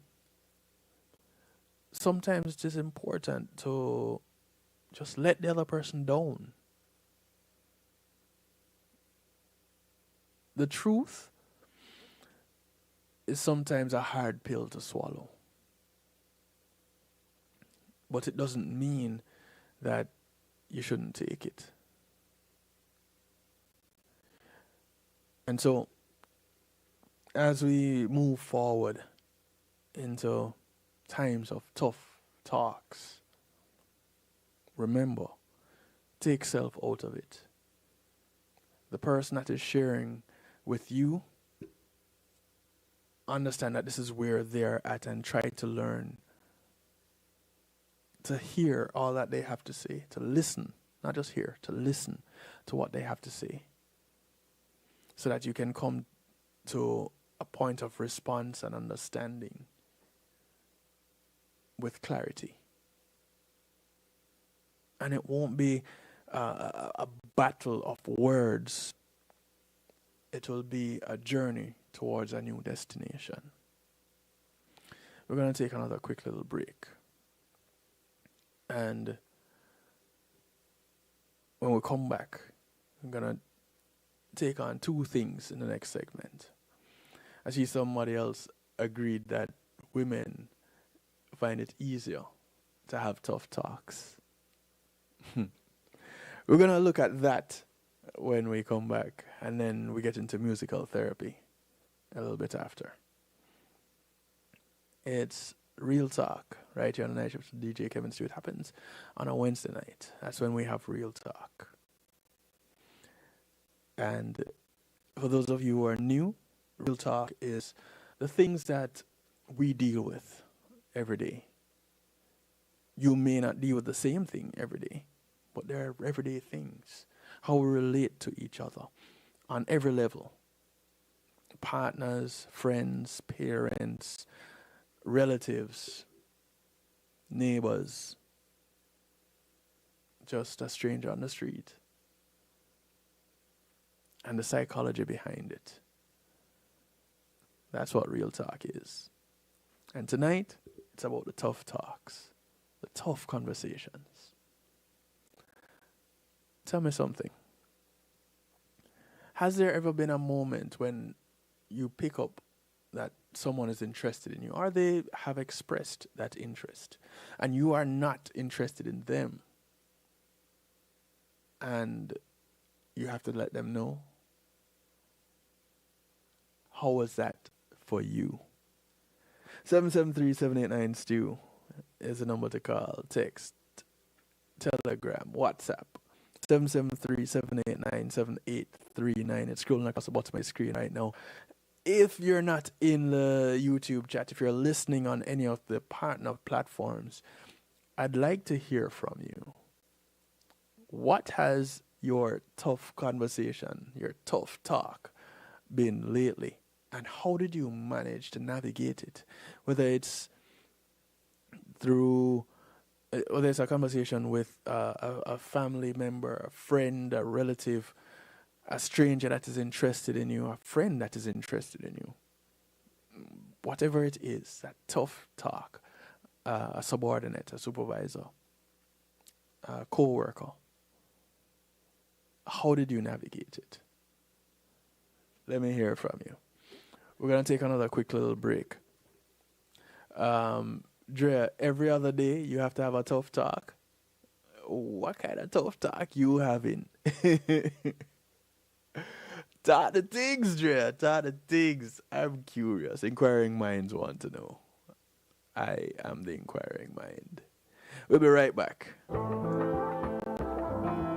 Sometimes it is important to just let the other person down. The truth is sometimes a hard pill to swallow. But it doesn't mean that you shouldn't take it. And so, as we move forward into times of tough talks, remember, take self out of it. The person that is sharing with you, understand that this is where they're at, and try to learn to hear all that they have to say, to listen, not just hear, to listen to what they have to say, so that you can come to a point of response and understanding with clarity. And it won't be a battle of words. It will be a journey towards a new destination. We're going to take another quick little break. And when we come back, I'm going to take on two things in the next segment. I see somebody else agreed that women find it easier to have tough talks. We're going to look at that when we come back, and then we get into musical therapy a little bit after. It's Real Talk right here on the night shift with DJ Kevin Stewart. Happens on a Wednesday night. That's when we have Real Talk. And for those of you who are new, Real Talk is the things that we deal with every day. You may not deal with the same thing every day, but there are everyday things. How we relate to each other on every level. Partners, friends, parents, relatives, neighbors, just a stranger on the street. And the psychology behind it. That's what Real Talk is. And tonight, it's about the tough talks, the tough conversations. Tell me something. Has there ever been a moment when you pick up that someone is interested in you, or they have expressed that interest, and you are not interested in them, and you have to let them know? How was that for you? 773-789-STEW is the number to call. Text, Telegram, WhatsApp. 773-789-7839. It's scrolling across the bottom of my screen right now. If you're not in the YouTube chat, if you're listening on any of the partner platforms, I'd like to hear from you. What has your tough conversation, your tough talk been lately? And how did you manage to navigate it? Whether it's through, whether it's a conversation with a family member, a friend, a relative, a stranger that is interested in you, a friend that is interested in you. Whatever it is, that tough talk, a subordinate, a supervisor, a co-worker. How did you navigate it? Let me hear from you. We're going to take another quick little break. Drea, every other day you have to have a tough talk. What kind of tough talk you having? Talk the things, Drea. Talk the things. I'm curious. Inquiring minds want to know. I am the inquiring mind. We'll be right back.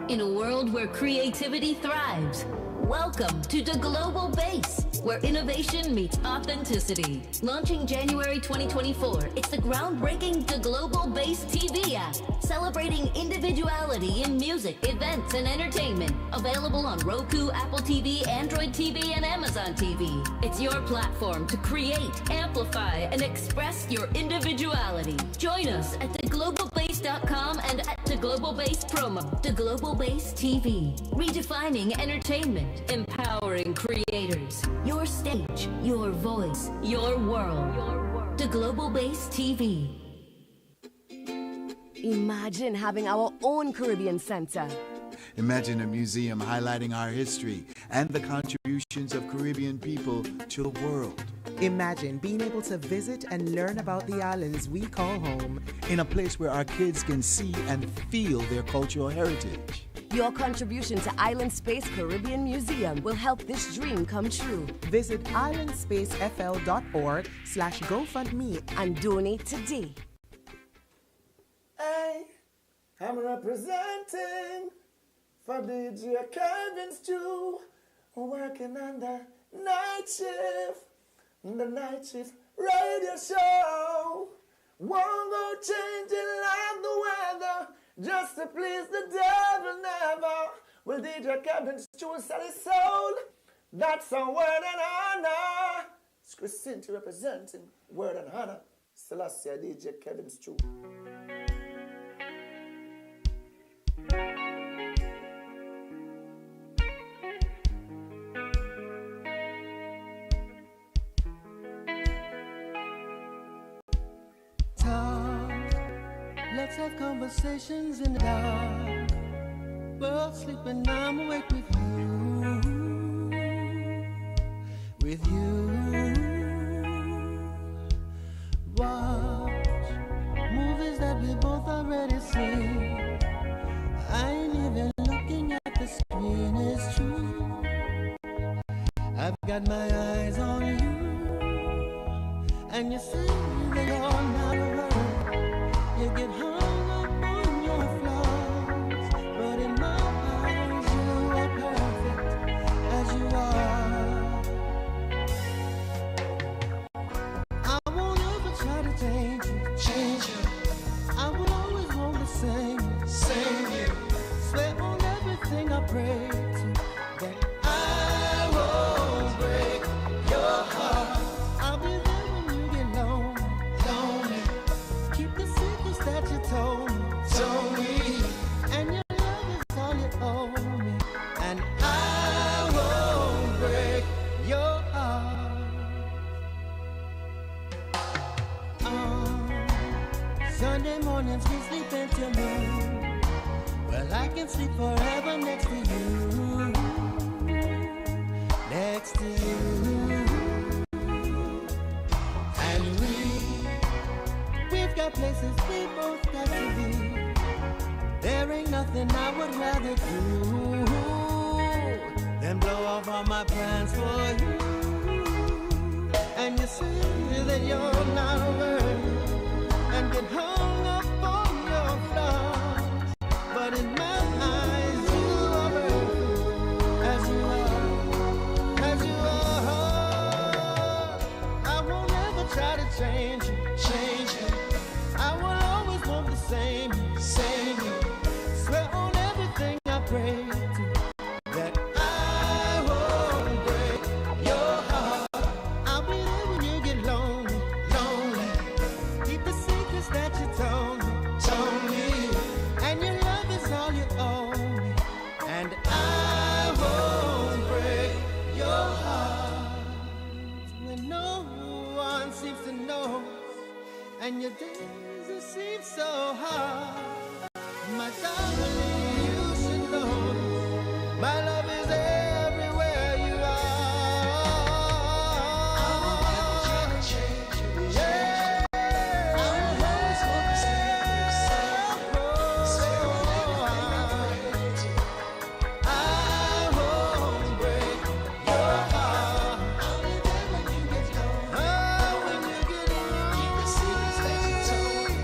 In a world where creativity thrives, welcome to the Global Base, where innovation meets authenticity. Launching January 2024, it's the groundbreaking The Global Base TV app, celebrating individuality in music, events, and entertainment. Available on Roku, Apple TV, Android TV, and Amazon TV. It's your platform to create, amplify, and express your individuality. Join us at theglobalbase.com and at The Global Base Promo. The Global Base TV, redefining entertainment, empowering creators. Your stage, your voice, your world. The Global Base TV.
Imagine having our own Caribbean Center.
Imagine a museum highlighting our history and the contributions of Caribbean people to the world.
Imagine being able to visit and learn about the islands we call home.
In a place where our kids can see and feel their cultural heritage.
Your contribution to Island Space Caribbean Museum will help this dream come true.
Visit islandspacefl.org/GoFundMe
and donate today.
Hey, I'm representing for DJ Kevin Stew, working on the night shift radio show. Won't go changing like the weather, just to please the devil never. Will DJ Kevin Stew sell his soul? That's a word and honor. It's Christine representing word and honor. Celestia DJ Kevin Stew.
Let's have conversations in the dark. Both sleeping, I'm awake with you. With you. Watch movies that we both already seen. I ain't even looking at the screen, it's true. I've got my eyes on you. And you say that you're not a word. You get hung up on your flaws. But in my eyes, you are perfect as you are. I won't ever try to change you. I will always want the same you. Swear on everything I pray to that I won't break your heart. I'll be there when you get lonely. Keep the secrets that you told me. And your love is all you owe me. And I won't break your heart. Sunday mornings we sleep until noon. Well, I can sleep forever next to you. Next to you. And we've got places we both got to be. There ain't nothing I would rather do than blow off all my plans for you. And you say that you're not over and get hung up on your flaws. But in my eyes, you are perfect as you are, as you are. I won't ever try to change you. I will always want the same you. Swear on everything I pray to that I won't break your heart. I'll be there when you get lonely. Keep the secrets that you told me. And your love is all you owe me. And I won't break your heart when no one seems to know. And your days it seem so hard. My darling, you should know my love is everywhere you are. I won't ever try to change you. Yeah. I will always want the same. Swear on everything I won't break your heart. I'll be there when you get lonely. Oh, when you get lonely. Keep the secrets that you told me.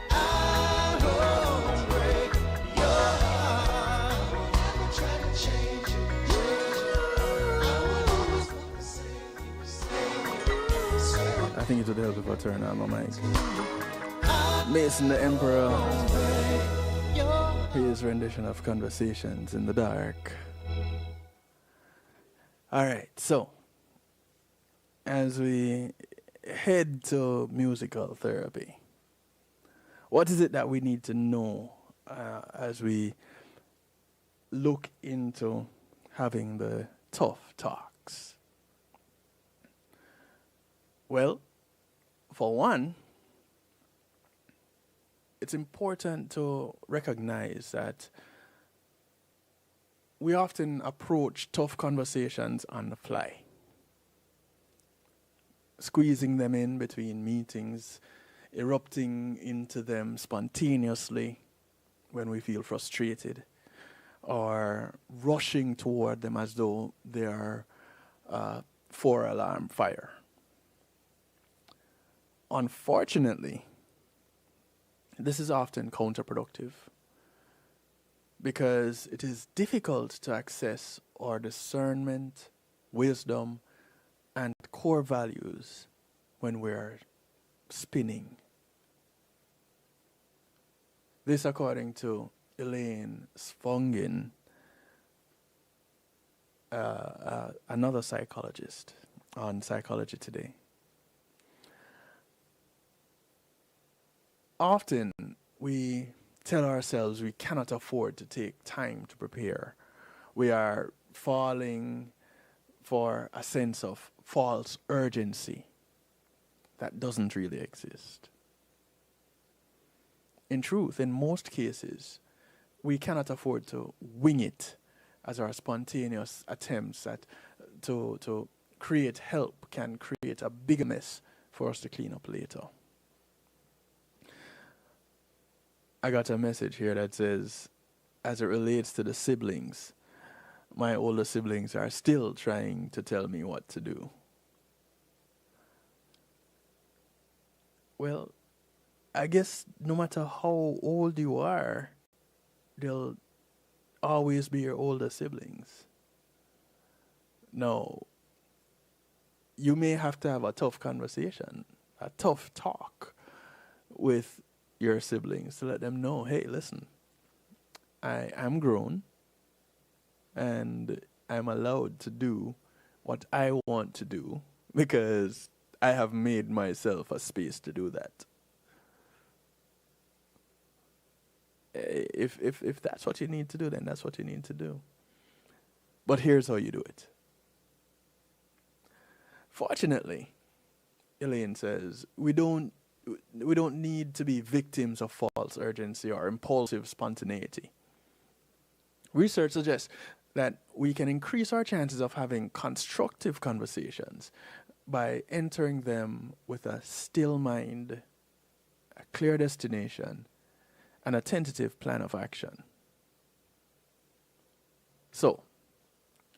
I won't break your heart. I will never try to change you. I will always want the same.
I think it would help if I turn on my mic. Mason the Emperor, his rendition of Conversations in the Dark. Alright, so as we head to musical therapy, what is it that we need to know as we look into having the tough talks? Well, for one, it's important to recognize that we often approach tough conversations on the fly, squeezing them in between meetings, erupting into them spontaneously when we feel frustrated, or rushing toward them as though they are 4-alarm fire. Unfortunately, this is often counterproductive because it is difficult to access our discernment, wisdom, and core values when we're spinning. This according to Elaine Svongin, another psychologist on Psychology Today. Often we tell ourselves we cannot afford to take time to prepare. We are falling for a sense of false urgency that doesn't really exist. In truth, in most cases, we cannot afford to wing it as our spontaneous attempts to create help can create a bigger mess for us to clean up later. I got a message here that says, as it relates to the siblings, my older siblings are still trying to tell me what to do. Well, I guess no matter how old you are, they'll always be your older siblings. No, you may have to have a tough conversation, a tough talk with your siblings to let them know, hey, listen, I am grown and I'm allowed to do what I want to do because I have made myself a space to do that. If that's what you need to do, then that's what you need to do. But here's how you do it. Fortunately, Elaine says, we don't need to be victims of false urgency or impulsive spontaneity. Research suggests that we can increase our chances of having constructive conversations by entering them with a still mind, a clear destination, and a tentative plan of action. So,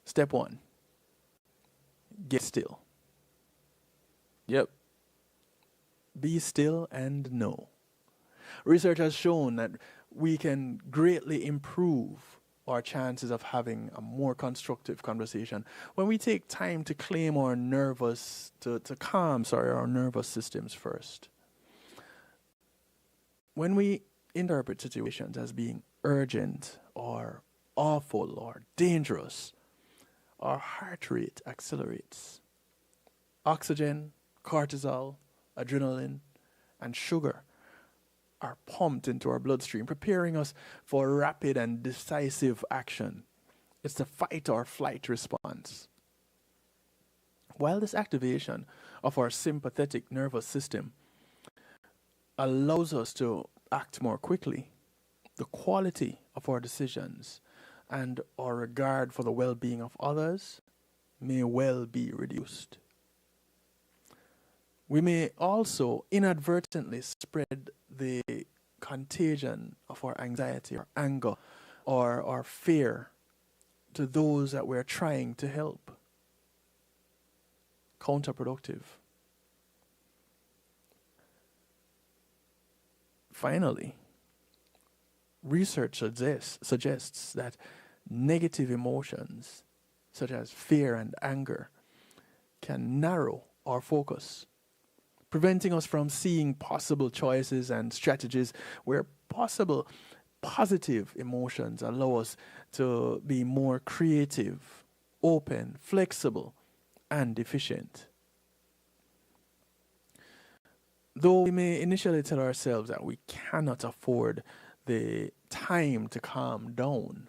step 1, get still. Yep. Be still and know. Research has shown that we can greatly improve our chances of having a more constructive conversation when we take time to calm our nervous systems first. When we interpret situations as being urgent or awful or dangerous, our heart rate accelerates. Oxygen, cortisol, adrenaline, and sugar are pumped into our bloodstream, preparing us for rapid and decisive action. It's the fight or flight response. While this activation of our sympathetic nervous system allows us to act more quickly, the quality of our decisions and our regard for the well-being of others may well be reduced. We may also inadvertently spread the contagion of our anxiety or anger or our fear to those that we're trying to help. Counterproductive. Finally, research suggests that negative emotions, such as fear and anger, can narrow our focus, preventing us from seeing possible choices and strategies where possible positive emotions allow us to be more creative, open, flexible, and efficient. Though we may initially tell ourselves that we cannot afford the time to calm down,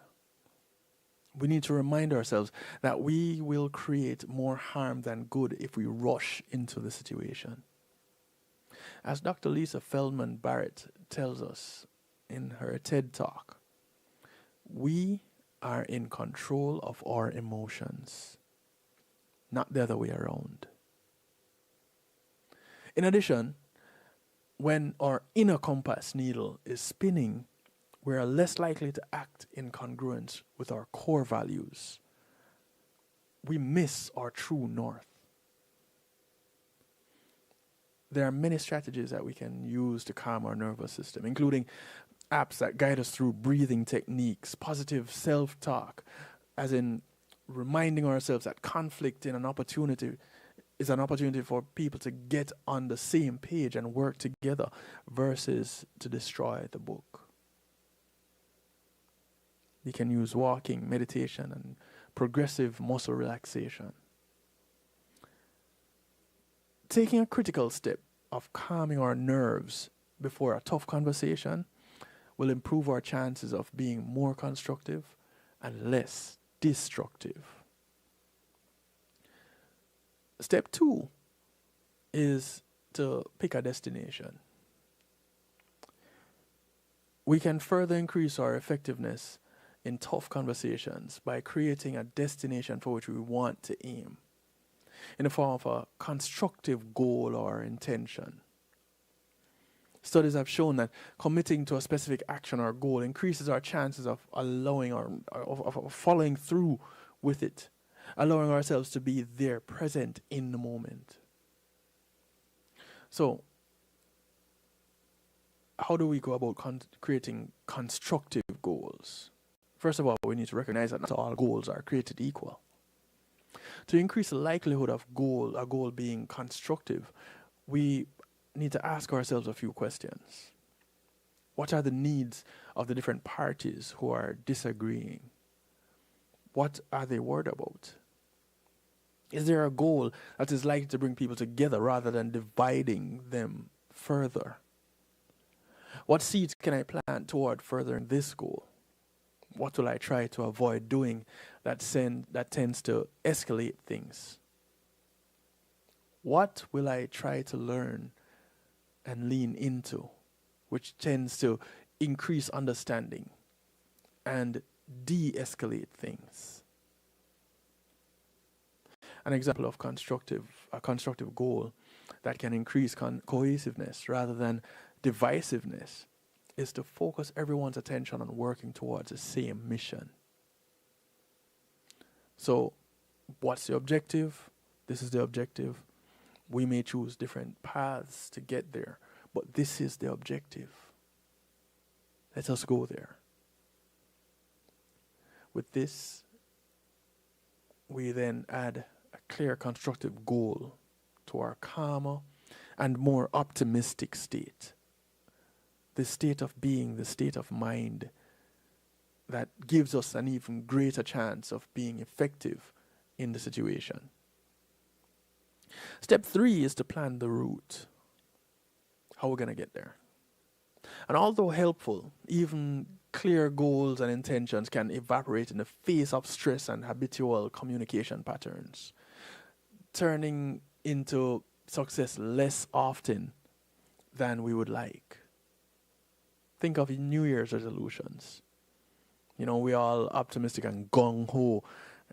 we need to remind ourselves that we will create more harm than good if we rush into the situation. As Dr. Lisa Feldman Barrett tells us in her TED Talk, we are in control of our emotions, not the other way around. In addition, when our inner compass needle is spinning, we are less likely to act in congruence with our core values. We miss our true north. There are many strategies that we can use to calm our nervous system, including apps that guide us through breathing techniques, positive self-talk, as in reminding ourselves that conflict is an opportunity for people to get on the same page and work together versus to destroy the book. You can use walking, meditation, and progressive muscle relaxation. Taking a critical step of calming our nerves before a tough conversation will improve our chances of being more constructive and less destructive. Step 2 is to pick a destination. We can further increase our effectiveness in tough conversations by creating a destination for which we want to aim in the form of a constructive goal or intention. Studies have shown that committing to a specific action or goal increases our chances of allowing of following through with it, allowing ourselves to be there, present in the moment. So, how do we go about creating constructive goals? First of all, we need to recognize that not all goals are created equal. To increase the likelihood of a goal being constructive, we need to ask ourselves a few questions. What are the needs of the different parties who are disagreeing? What are they worried about? Is there a goal that is likely to bring people together rather than dividing them further? What seeds can I plant toward furthering this goal? What will I try to avoid doing that tends to escalate things? What will I try to learn and lean into, which tends to increase understanding and de-escalate things? An example of a constructive goal that can increase cohesiveness rather than divisiveness is to focus everyone's attention on working towards the same mission. So, what's the objective? This is the objective. We may choose different paths to get there, but this is the objective. Let us go there. With this, we then add a clear constructive goal to our calmer and more optimistic state. The state of being, the state of mind that gives us an even greater chance of being effective in the situation. Step 3 is to plan the route. How we're going to get there. And although helpful, even clear goals and intentions can evaporate in the face of stress and habitual communication patterns, turning into success less often than we would like. Think of New Year's resolutions. You know, we all optimistic and gung-ho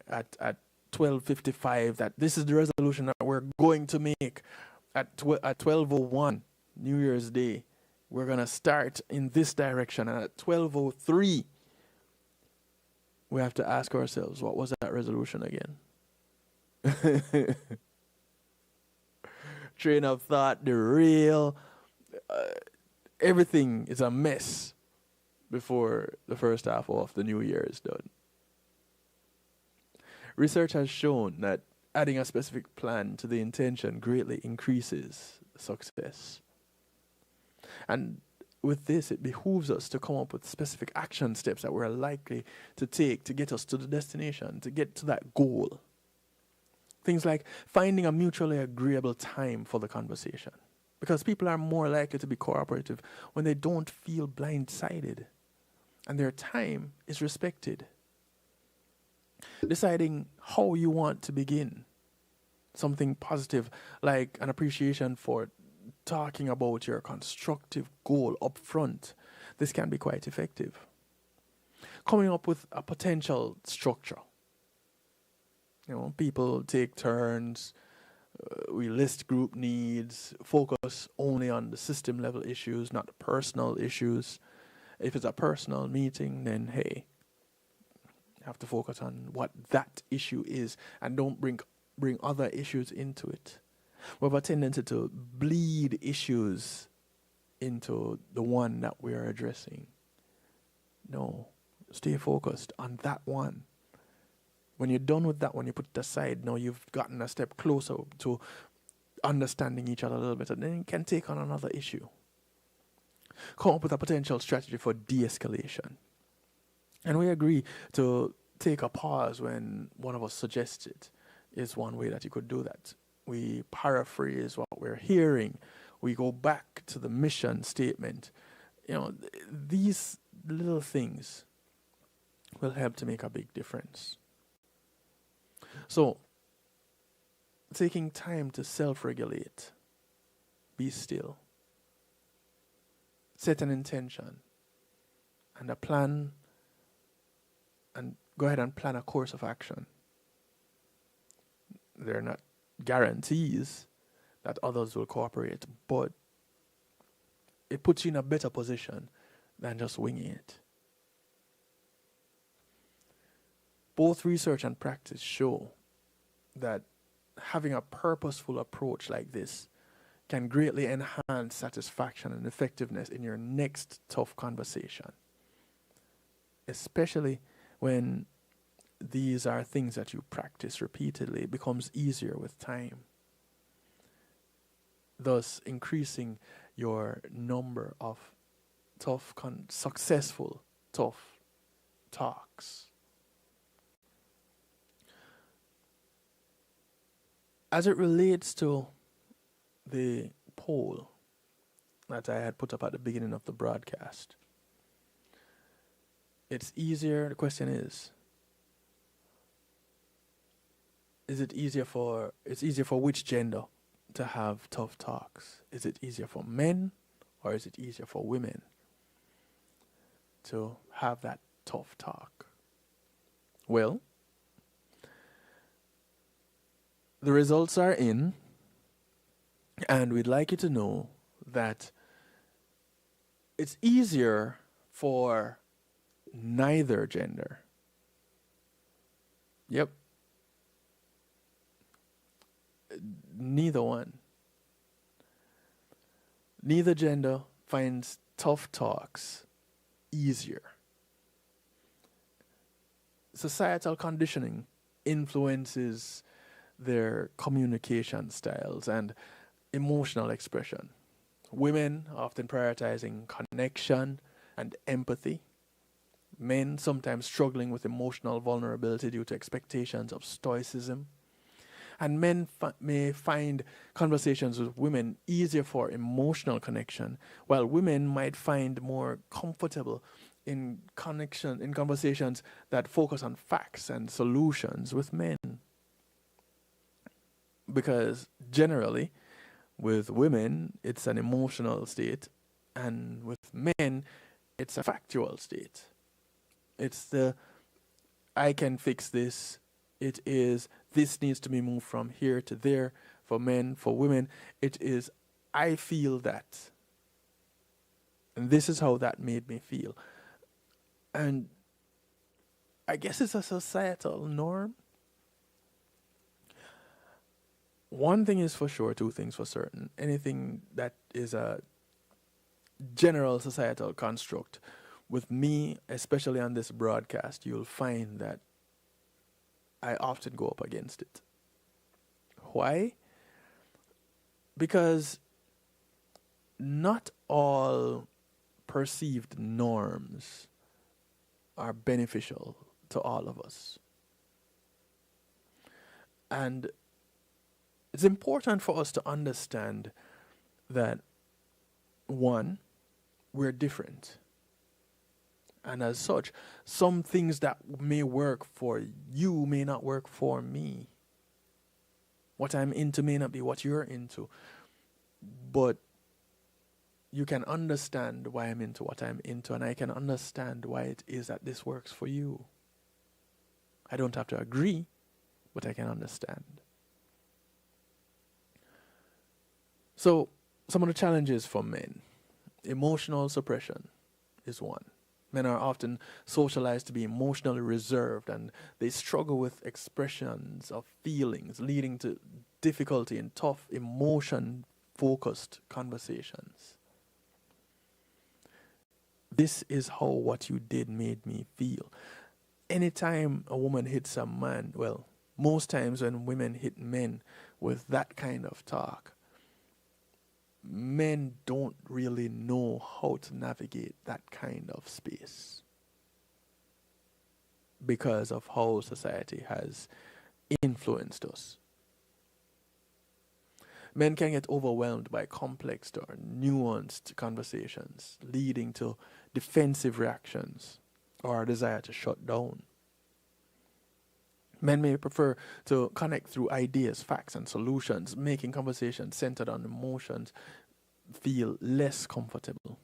at 12:55 that this is the resolution that we're going to make at 12:01 New Year's Day. We're going to start in this direction, and at 12:03 we have to ask ourselves, what was that resolution again? Train of thought, derail, everything is a mess before the first half of the new year is done. Research has shown that adding a specific plan to the intention greatly increases success. And with this, it behooves us to come up with specific action steps that we're likely to take to get us to the destination, to get to that goal. Things like finding a mutually agreeable time for the conversation. Because people are more likely to be cooperative when they don't feel blindsided and their time is respected. Deciding how you want to begin. Something positive like an appreciation for talking about your constructive goal up front. This can be quite effective. Coming up with a potential structure. You know, people take turns. We list group needs, focus only on the system level issues, not the personal issues. If it's a personal meeting, then hey, you have to focus on what that issue is and don't bring other issues into it. We have a tendency to bleed issues into the one that we are addressing. No, stay focused on that one. When you're done with that one, you put it aside. Now you've gotten a step closer to understanding each other a little bit, and then you can take on another issue. Come up with a potential strategy for de-escalation. And we agree to take a pause when one of us suggests it is one way that you could do that. We paraphrase what we're hearing. We go back to the mission statement. You know, these little things will help to make a big difference. So, taking time to self-regulate, be still. Set an intention and a plan, and go ahead and plan a course of action. They're not guarantees that others will cooperate, but it puts you in a better position than just winging it. Both research and practice show that having a purposeful approach like this can greatly enhance satisfaction and effectiveness in your next tough conversation, especially when these are things that you practice repeatedly. It becomes easier with time, thus increasing your number of successful tough talks. As it relates to the poll that I had put up at the beginning of the broadcast, it's easier. The question is it's easier for which gender to have tough talks? Is it easier for men or is it easier for women to have that tough talk? Well, the results are in, and we'd like you to know that it's easier for neither gender. Yep. Neither one. Neither gender finds tough talks easier. Societal conditioning influences their communication styles and emotional expression. Women often prioritizing connection and empathy. Men sometimes struggling with emotional vulnerability due to expectations of stoicism. And men may find conversations with women easier for emotional connection, while women might find more comfortable in conversations that focus on facts and solutions with men. Because generally, with women, it's an emotional state, and with men, it's a factual state. It's the, I can fix this. It is, this needs to be moved from here to there. For men, for women, it is, I feel that. And this is how that made me feel. And I guess it's a societal norm. One thing is for sure, two things for certain. Anything that is a general societal construct, with me, especially on this broadcast, you'll find that I often go up against it. Why? Because not all perceived norms are beneficial to all of us. And it's important for us to understand that, one, we're different. And as such, some things that may work for you may not work for me. What I'm into may not be what you're into. But you can understand why I'm into what I'm into, and I can understand why it is that this works for you. I don't have to agree, but I can understand. So, some of the challenges for men. Emotional suppression is one. Men are often socialized to be emotionally reserved, and they struggle with expressions of feelings, leading to difficulty in tough, emotion-focused conversations. This is how what you did made me feel. Anytime a woman hits a man, well, most times when women hit men with that kind of talk, men don't really know how to navigate that kind of space because of how society has influenced us. Men can get overwhelmed by complex or nuanced conversations, leading to defensive reactions or a desire to shut down. Men may prefer to connect through ideas, facts, and solutions, making conversations centered on emotions feel less comfortable.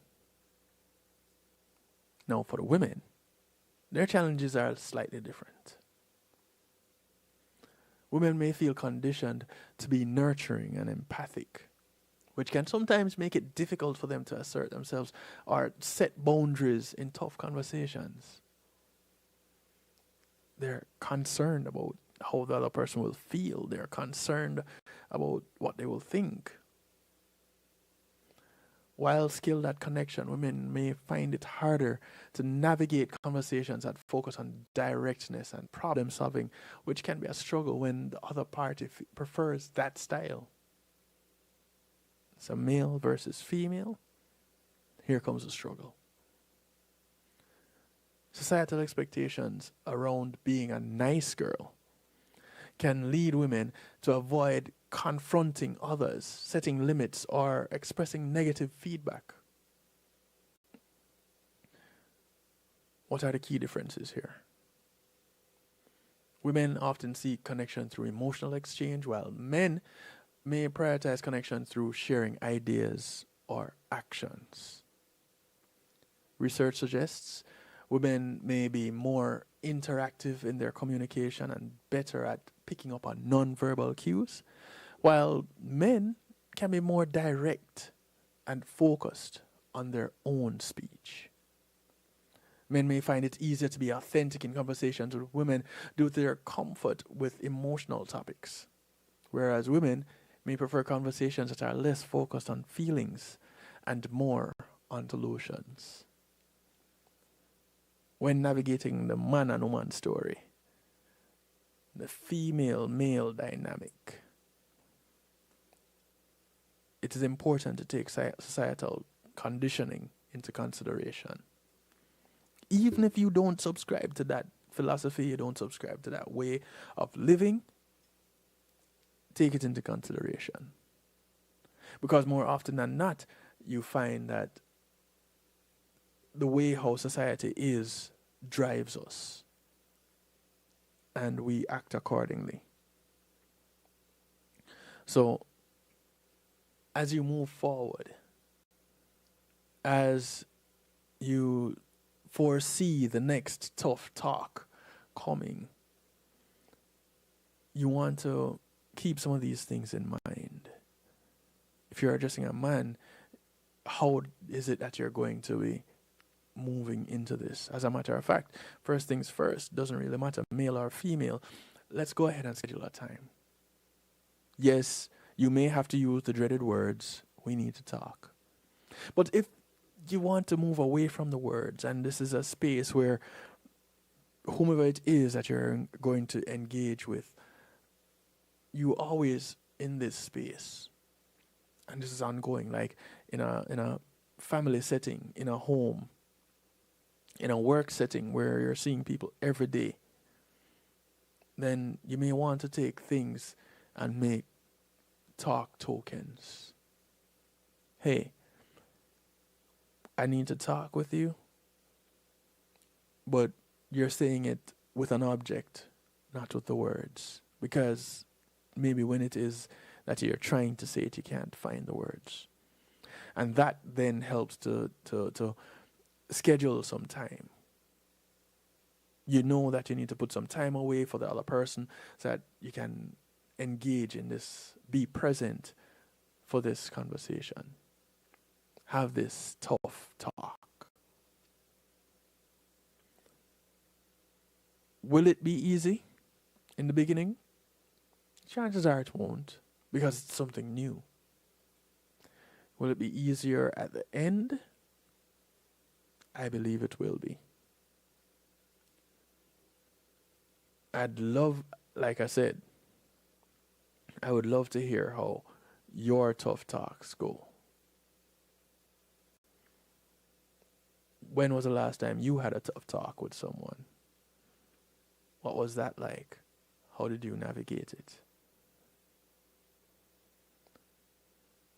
Now, for the women, their challenges are slightly different. Women may feel conditioned to be nurturing and empathic, which can sometimes make it difficult for them to assert themselves or set boundaries in tough conversations. They're concerned about how the other person will feel. They're concerned about what they will think. While skilled at connection, women may find it harder to navigate conversations that focus on directness and problem solving, which can be a struggle when the other party prefers that style. So male versus female, here comes the struggle. Societal expectations around being a nice girl can lead women to avoid confronting others, setting limits, or expressing negative feedback. What are the key differences here? Women often seek connection through emotional exchange, while men may prioritize connection through sharing ideas or actions. Research suggests women may be more interactive in their communication and better at picking up on nonverbal cues, while men can be more direct and focused on their own speech. Men may find it easier to be authentic in conversations with women due to their comfort with emotional topics, whereas women may prefer conversations that are less focused on feelings and more on solutions. When navigating the man and woman story, the female-male dynamic, it is important to take societal conditioning into consideration. Even if you don't subscribe to that philosophy, you don't subscribe to that way of living, take it into consideration. Because more often than not, you find that the way how society is drives us, and we act accordingly. So, as you move forward, as you foresee the next tough talk coming, you want to keep some of these things in mind. If you're addressing a man, how is it that you're going to be moving into this? As a matter of fact, first things first, doesn't really matter male or female. Let's go ahead and schedule a time. Yes, you may have to use the dreaded words, we need to talk. But if you want to move away from the words, and this is a space where whomever it is that you're going to engage with, you always in this space, and this is ongoing, like in a family setting, in a home, in a work setting where you're seeing people every day, then you may want to take things and make talk tokens. Hey, I need to talk with you, but you're saying it with an object, not with the words, because maybe when it is that you're trying to say it, you can't find the words. And that then helps to schedule some time. You know that you need to put some time away for the other person so that you can engage in this, be present for this conversation. Have this tough talk. Will it be easy in the beginning? Chances are it won't, because it's something new. Will it be easier at the end? I believe it will be. I'd love, like I said, I would love to hear how your tough talks go. When was the last time you had a tough talk with someone? What was that like? How did you navigate it?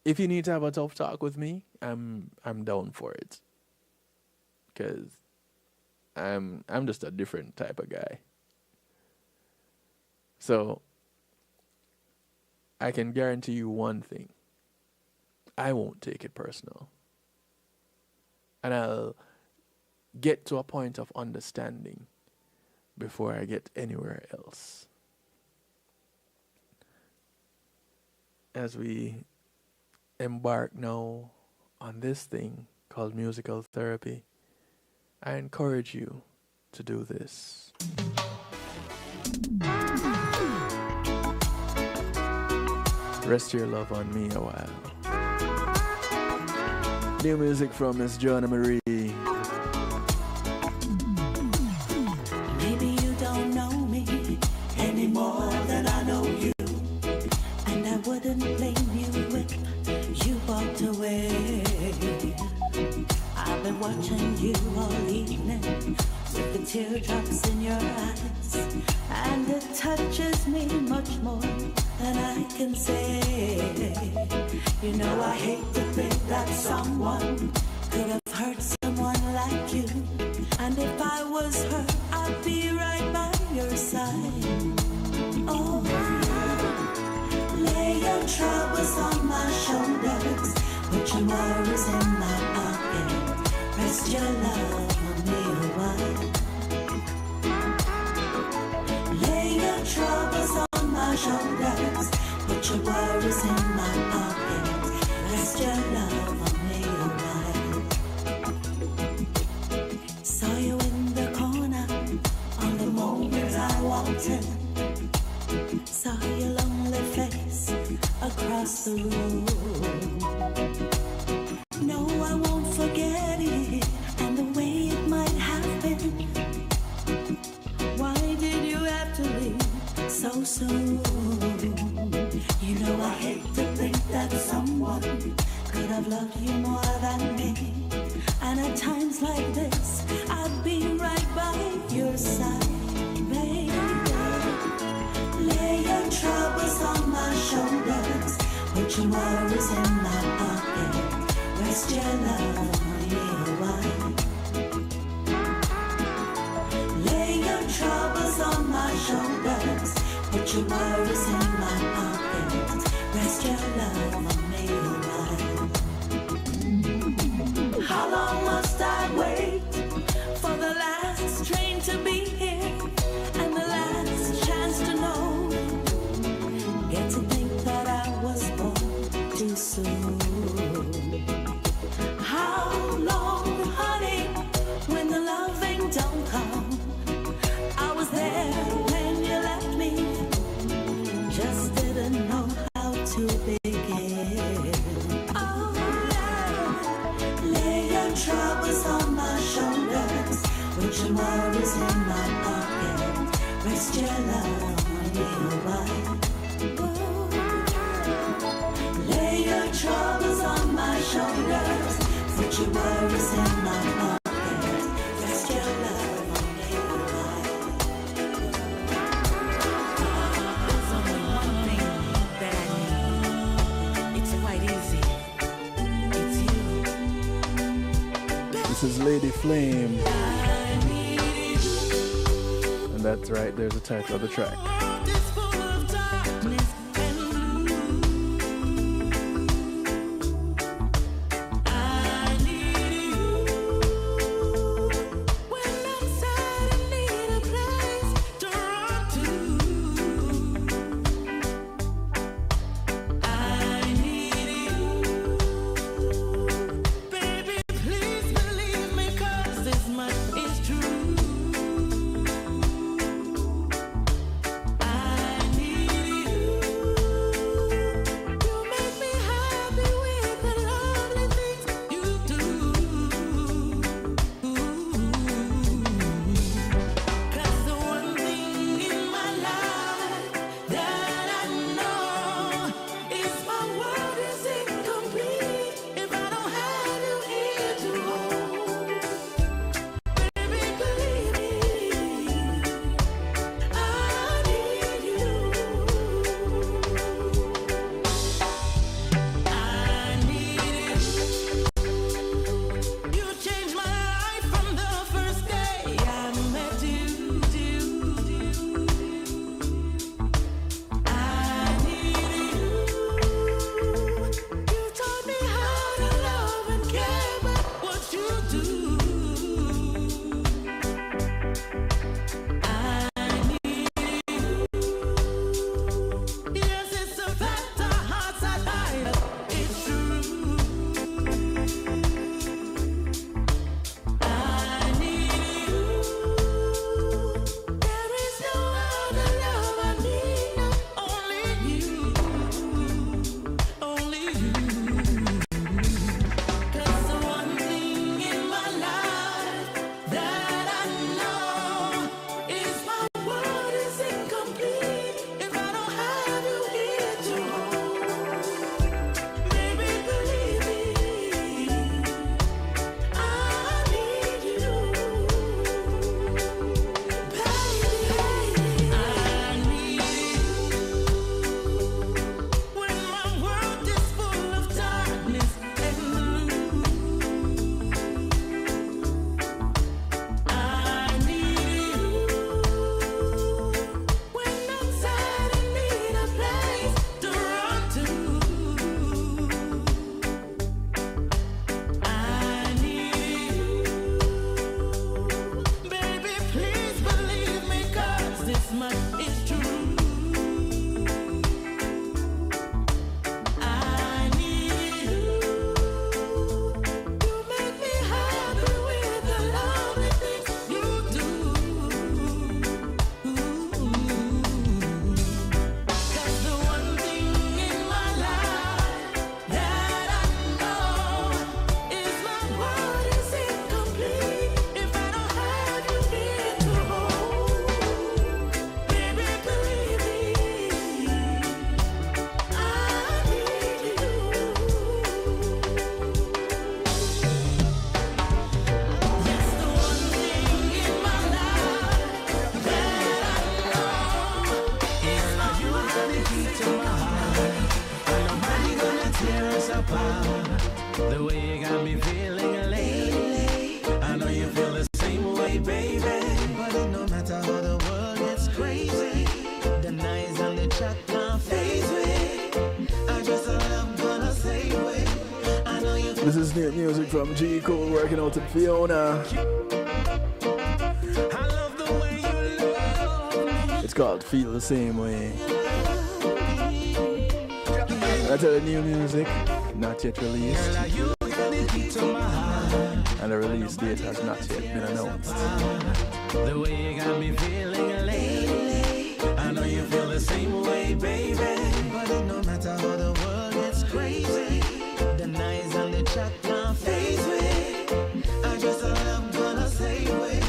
If you need to have a tough talk with me, I'm down for it. Because I'm just a different type of guy. So I can guarantee you one thing. I won't take it personal. And I'll get to a point of understanding before I get anywhere else. As we embark now on this thing called musical therapy, I encourage you to do this. Rest your love on me a while. New music from Miss Joanna Marie.
Maybe you don't know me any more than I know you, and I wouldn't blame you if you walked away. I've been watching you all evening with the teardrops in your eyes, and it touches me much more than I can say. You know I hate to think that someone could have hurt someone like you, and if I was her, I'd be right by your side. Oh, lay your troubles on my shoulders, put your worries in my pocket, rest your love on me a while. Lay your troubles on my shoulders, put your worries in my pocket, rest your love on me a while. Saw you in the corner on the moment I walked in, saw your lonely face across the room. No, I won't forget it, and the way it might have been. Why did you have to leave so soon? You know I hate to think that someone could have loved you more than me, and at times like this I'd be right by your side, baby. Lay your troubles on my shoulders, put your worries in my pocket, rest your love on me a while. Lay your troubles on my shoulders, put your worries in my pocket, rest your love on me a while. How long must I wait for the last train to be here and the last chance to know? Get to think that I was born too soon. How long, honey, when the loving don't come? I was there when you left me, just didn't know how to begin. Oh, yeah. Lay your troubles on my shoulders, put your worries in my pocket, rest your love on me a while. Lay your troubles on my shoulders, put your worries in my pocket, rest your love on me a while. There's only one thing that I need. It's quite easy. It's you.
This is Lady Flame. And that's right, there's the title of the track.
This much is true.
This is new music from G. Cole working out to Fiona. It's called Feel the Same Way. I tell you, new music, not yet released. And the release date has not yet been announced.
The way you got me feeling lately, I know you feel the same way, baby. But it no matter how the world gets crazy, the nights and the chat now face me. I just I'm gonna say way.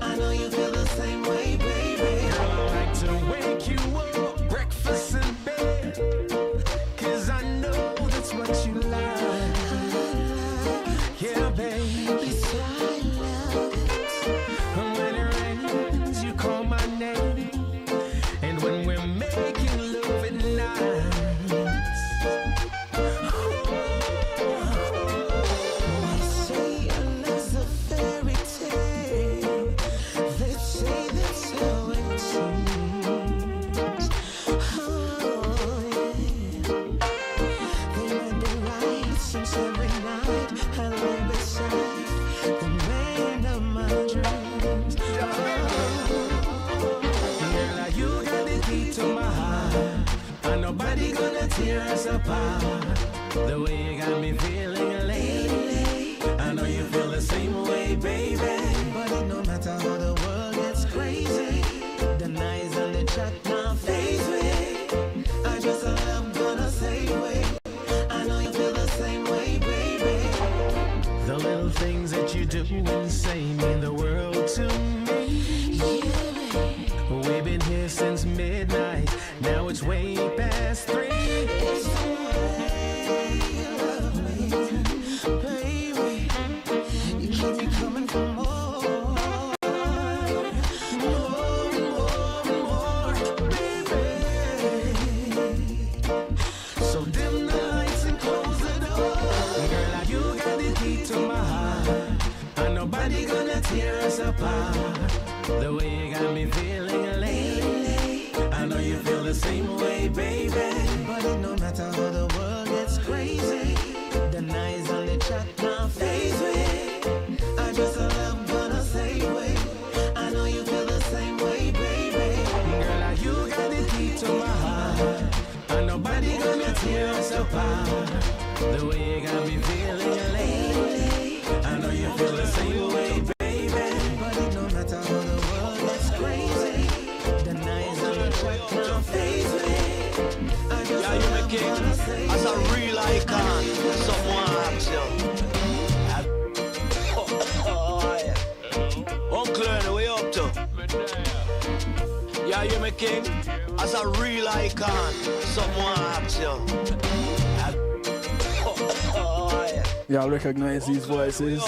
I know you feel the same way, baby. Girl, I like to wake you up, breakfast in bed, 'cause I know that's what you like. Yeah, baby, silence. And when it rains, you call my name. And when we're making love at night, they say your love's a fairy tale. They say that's how it seems. Oh, yeah. They might be right since every night I lay beside the man of my dreams. Girl, you got the key to my heart, and nobody gonna tear us apart. The way you got me feeling lately, I know you feel the same way, baby. But it no matter how the world gets crazy, the nights and the chat now face me. I just I'm gonna say wait. I know you feel the same way, baby. The little things that you do and say mean the world to me. We've been here since midnight, now it's way past 3. It's the way you love me, baby. You keep me coming for more, baby. So dim the lights and close the door. Girl, you got the key to my heart, and nobody gonna tear us apart. The way you got me feeling lately, I know you feel the same way, baby. But it no matter how the world gets crazy, the nights on the chat now face me. I just I'm gonna say wait. I know you feel the same way, baby. Girl, you got the key to my heart, and nobody gonna tear us apart. The way you got me feeling lately, I know you feel the same way, baby. But it no matter how the world gets crazy, the nights on the track now face me. I just
Yeah, you make it as a real icon. Someone asks you. Uncle, where you up to? Yeah, you make it as a real icon. Someone asks you.
Y'all recognize these voices?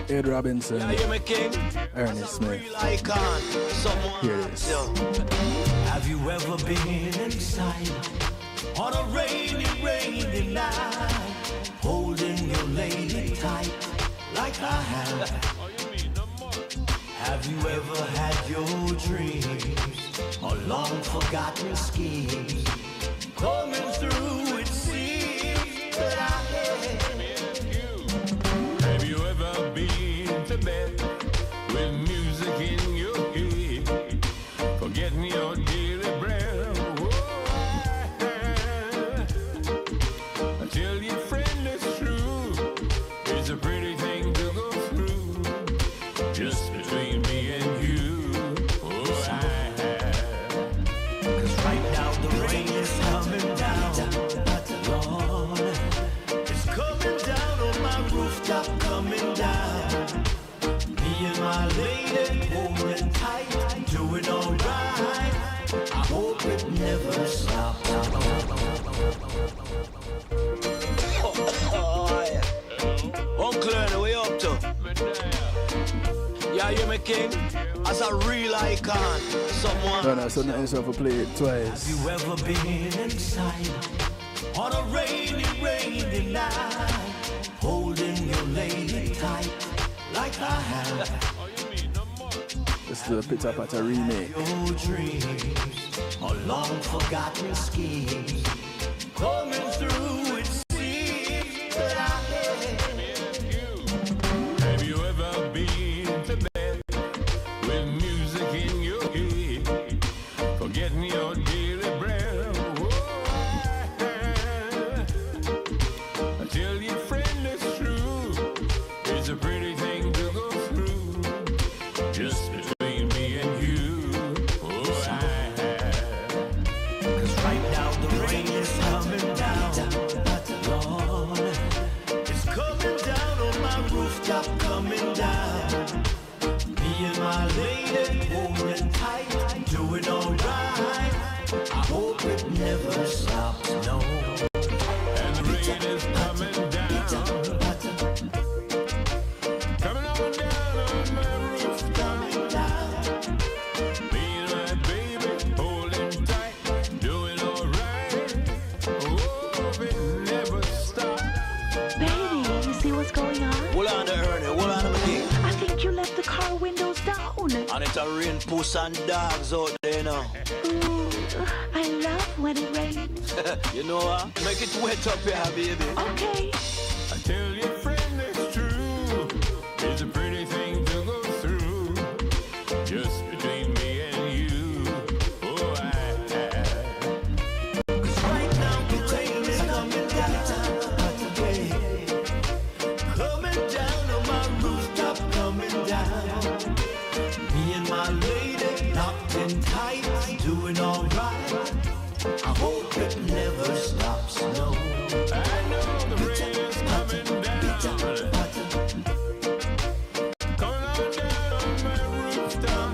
Ed Robinson, Ernest Smith. Here it is.
Have you ever been inside on a rainy, rainy night, holding your lady tight like I have? Have you ever had your dreams or long forgotten schemes coming through? It seems that I have. Have you ever been to bed with music in your head, forgetting your daily breath? I tell your friend it's true, it's a pretty thing to go through, just between me and you. Oh, I have. 'Cause right now the rain is coming down, Lord, it's coming down on my rooftop, coming down. Me and my lady holding tight, doing alright. I hope it never stops.
Uncle, where you up to? Yeah, you make it as a real icon. Someone.
No, so now yourself to play it twice.
Have you ever been inside on a rainy, rainy night, holding your lady tight like I have?
This is the Pitter Patter remake.
Your dreams or long forgotten schemes coming through, it seems that I
to rain, puss and dogs out there now.
Ooh, I love when it rains.
You know what? Make it wet up here, baby.
Okay.
I tell your friend it's true. It's a pretty thing to go through. Just between me and you. Oh,
Cause right now the rain is coming down. Coming down on my rooftop, coming down. Me and my lady locked in tight, doing alright. I hope it never stops, no.
I know the rain is coming down. Coming on down on my rooftop.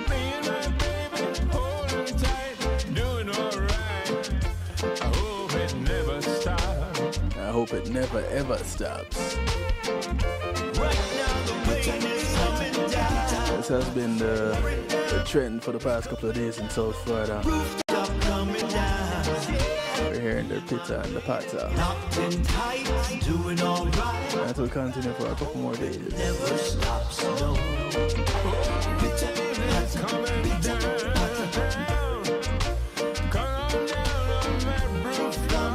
Me and my baby holding tight, doing alright. I hope it never stops.
I hope it never ever stops.
Right now the rain is coming down.
This has been the trend for the past couple of days in South Florida.
Rooftop coming down.
We're hearing the pitter and the patter.
Locked in tight, doing alright.
And it will continue for a couple more days.
Never stops, no. Bitter,
Coming down. Come on down on my rooftop.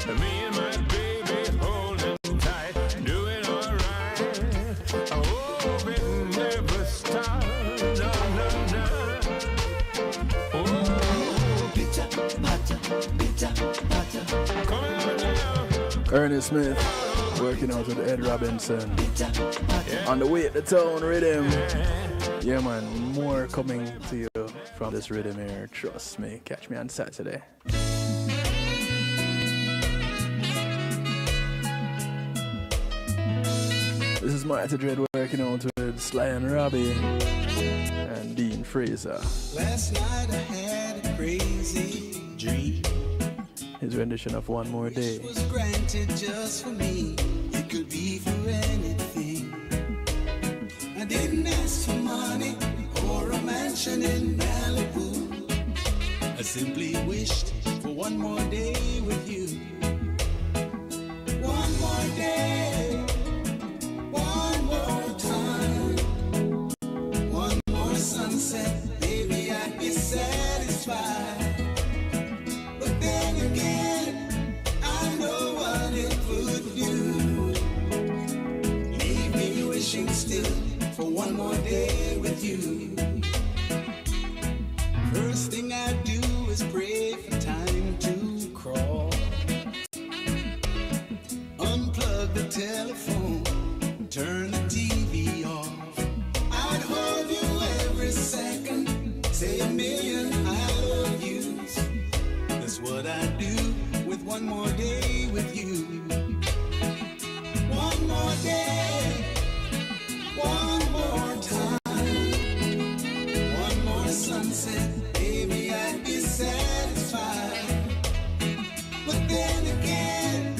Me and my baby holding tight, doing alright. I hope it never stops. No, no, no. Oh,
bitter, butter, bitter, butter.
coming on down.
Ernest Smith working out with Ed Robinson. On the way at the town rhythm. Yeah man, more coming to you from this rhythm here. Trust me. Catch me on Saturday. This is Martha Dread working out with Sly and Robbie and Dean Fraser.
Last night I had a crazy dream.
His rendition of One More Day.
Was granted just for me. It could be for anything. I didn't ask for money or a mansion in Malibu. I simply wished for one more day with you. One more day, one more time, one more sunset, baby, I'd be satisfied. But then again, I know what it would do. Leave me wishing still for one more day with you. First thing I do is pray for time to crawl. Unplug the telephone, turn the TV off. I'd hold you every second, say a million I love yous. That's what I do with one more day with you. One more day, one more time, one more sunset, baby, I'd be satisfied. But then again,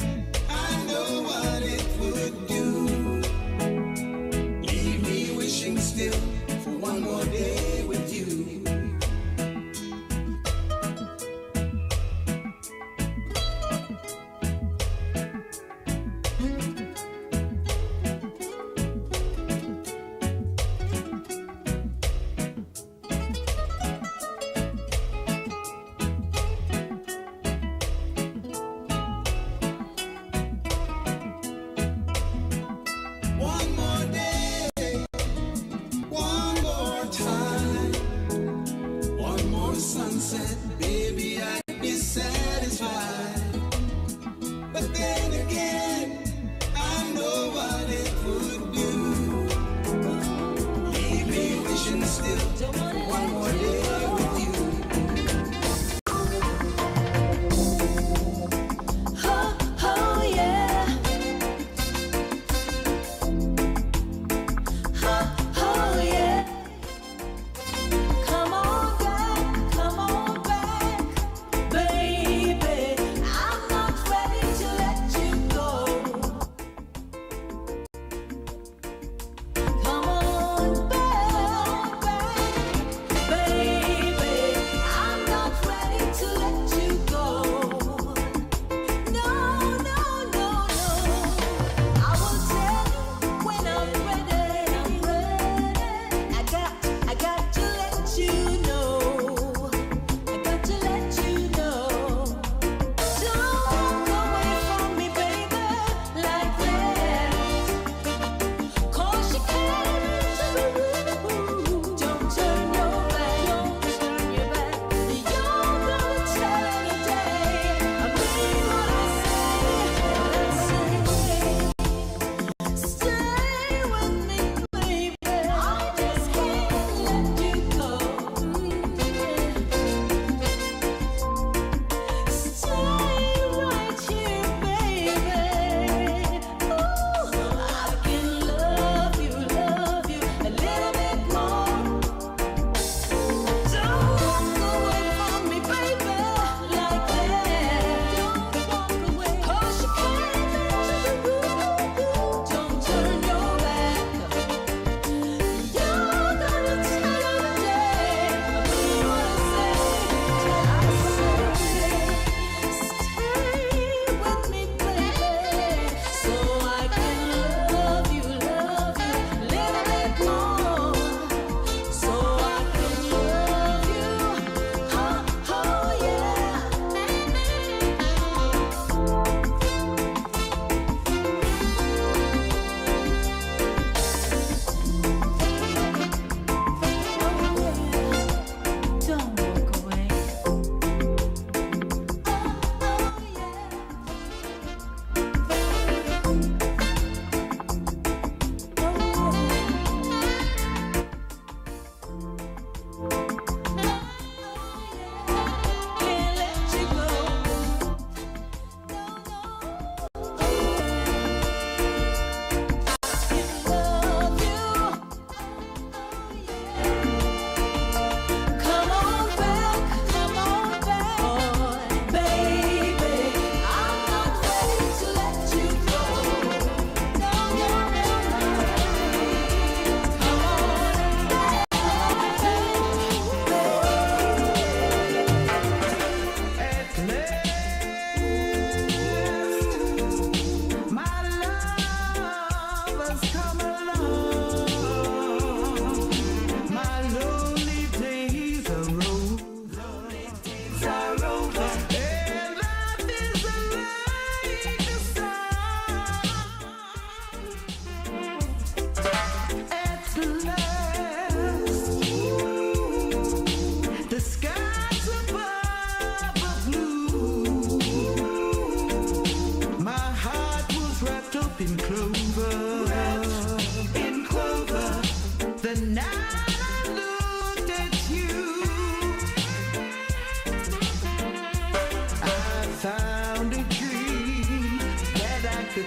I know what it would do. Leave me wishing still for one more day with you. One more day, one more time, one more sunset, baby, I'd be satisfied. But then again, I know what it would do. Leave me wishing still for one more day with you.
Oh, oh yeah. Oh, oh yeah. Come on back, baby. I'm not ready to let you go. Come on back, baby.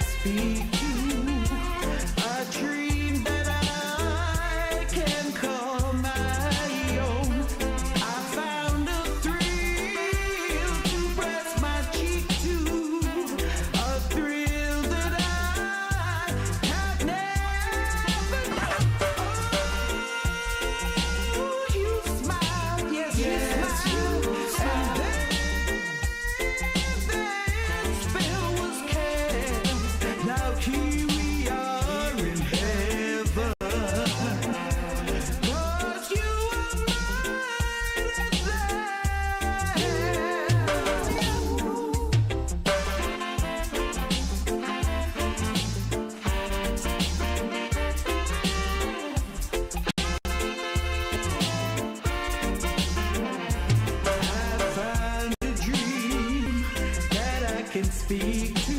can speak to, a dream that I can call my own. I found a thrill to press my cheek to, a thrill that I have never known. Oh, you smile, yes, you smile, and then spell was cast. Now here we are in heaven, 'cause you are mine at last. I found a dream that I can speak to,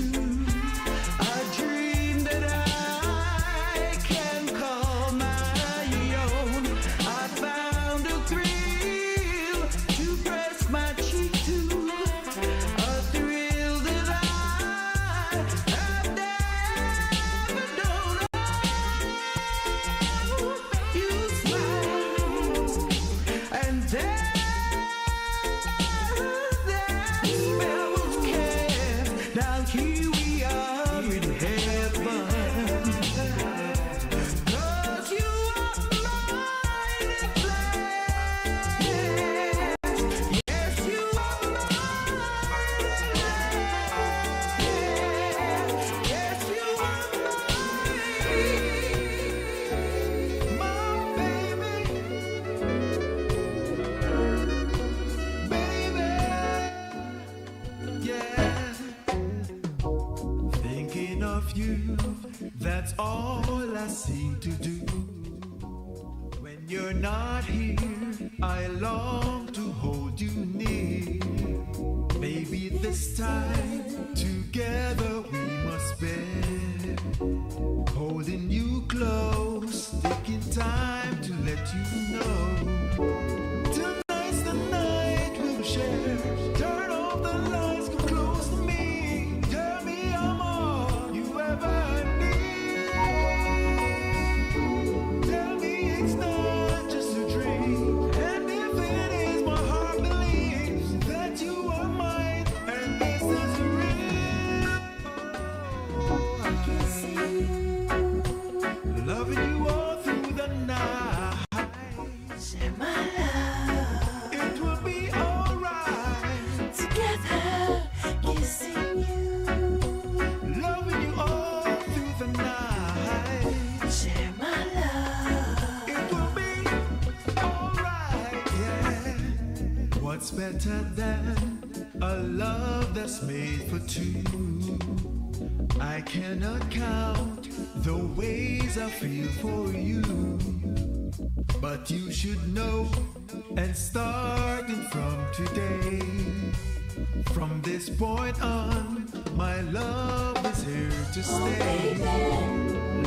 a dream that I can call my own. I found a thrill to press my cheek to, a thrill that I have never known. Oh, you smile, and then that spell was cast. Now here we are in heaven, 'cause you are mine at last. Yes, you are mine at last. Yes, you are mine, my baby, baby. Yeah, thinking of you, that's all I seem to do. When you're not here, I long to hold you near. Maybe this time together we must spend, holding you close, taking time to let you know. Tonight's the night we'll share. Turn off the lights, come close to me. Tell me I'm all you ever need. Tell me it's not just a dream. And if it is, my heart believes that you are mine, and this is real. Oh, I can see loving you all through the night. Share my love. It will be alright. Together, kissing you. Loving you all through the night. Share my love. It will be alright, yeah. What's better than a love that's made for two? I cannot count the ways I feel for you, but you should know, and starting from today, from this point on, my love is here to stay.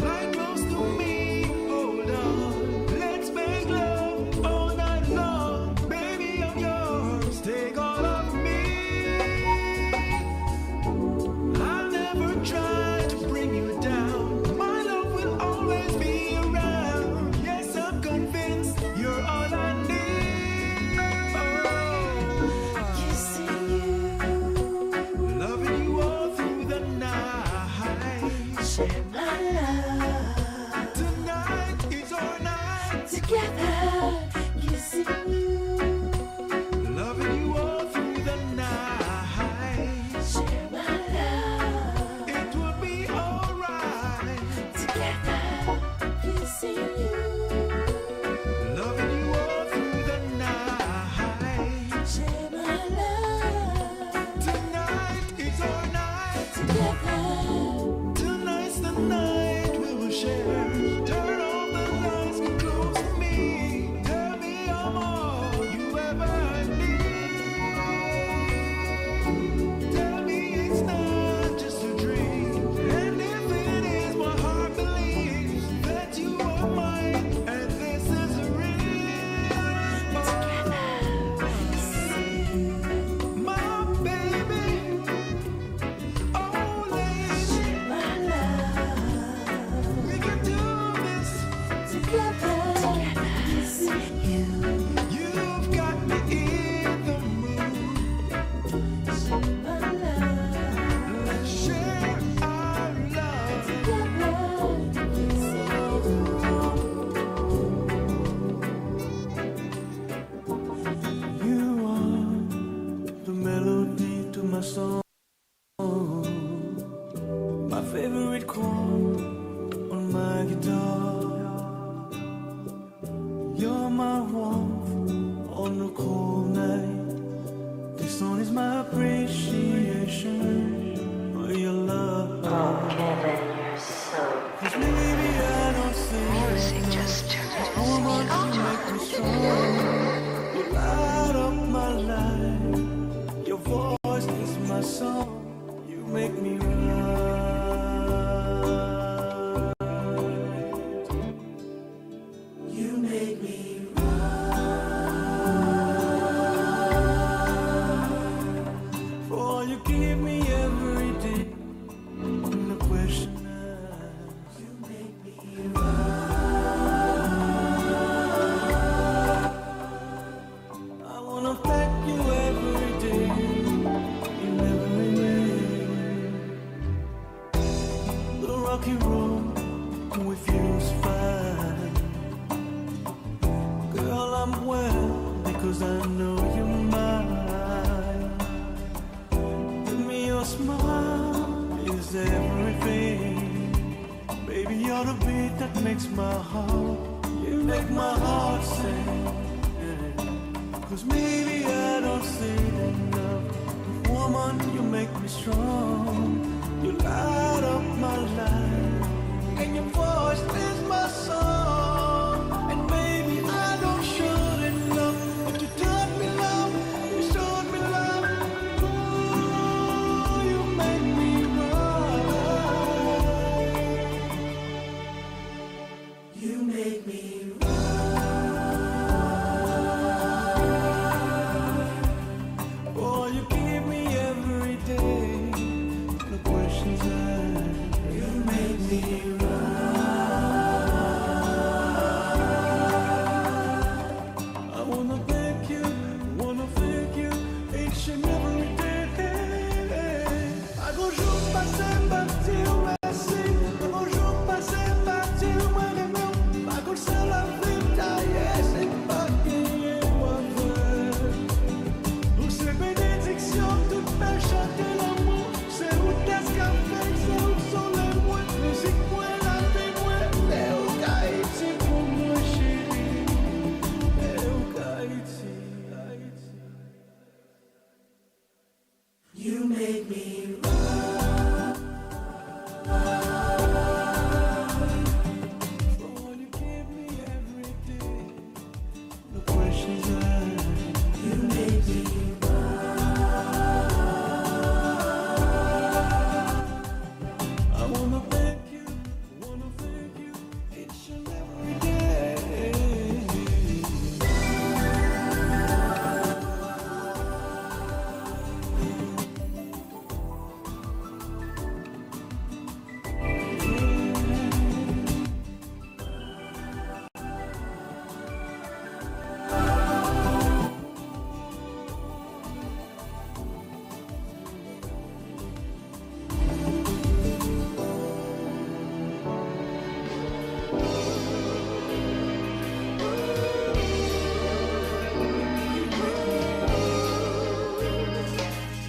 Lie close to me, hold on, let's make love all night long. Baby, I'm yours, take all of me. I'll never try to bring you down. My love will always be around. Yes, I'm convinced you're all I need. Oh, kissing you, loving you all through the night. Share my love. Tonight is our night. Together, kissing you, loving you all through the night. Share my love. It will be alright. Together, kissing you, loving you all through the night. Share my love. Tonight is our night. Together, tonight's the night we will share. Turn off the lights, come close to me. You're my warmth on a cold night. This song is my appreciation for your love.
Oh, Kevin, you're so
'Cause maybe I don't say
music just
how much you make me strong. You light up my life. Your voice is my song. You make me right. You make me right. For all you give me every day. No question. You make me right. I wanna thank you every day. You never remain. The rocky road with you's fine. Girl, I'm well because I know you're mine. Give me your smile is everything. Baby, you're the beat that makes my heart. You make my heart sing. 'Cause maybe I don't say enough. Woman, you make me strong. You light up my life. And your voice is my song. And maybe I don't show enough. But you taught me love. You showed me love. Ooh, you make me right. You make me right. Oh, you give me every day. No questions asked. You make me right. I wanna thank you each and every day. I go jour passer par Dieu, merci. I go jour passer par Dieu, moi de meu. I go sell la vie, c'est pas gagné, moi faire. Pour ces bénédictions, toutes belles chanter l'amour. C'est où qu'est-ce qu'à faire, c'est où sont les mots. Musique, moi, la vie, moi. Et où Haïti pour moi, chérie. Et où Haïti. You make me right. For all you give me every day. No questions asked. You make me right. I wanna thank you each and every day.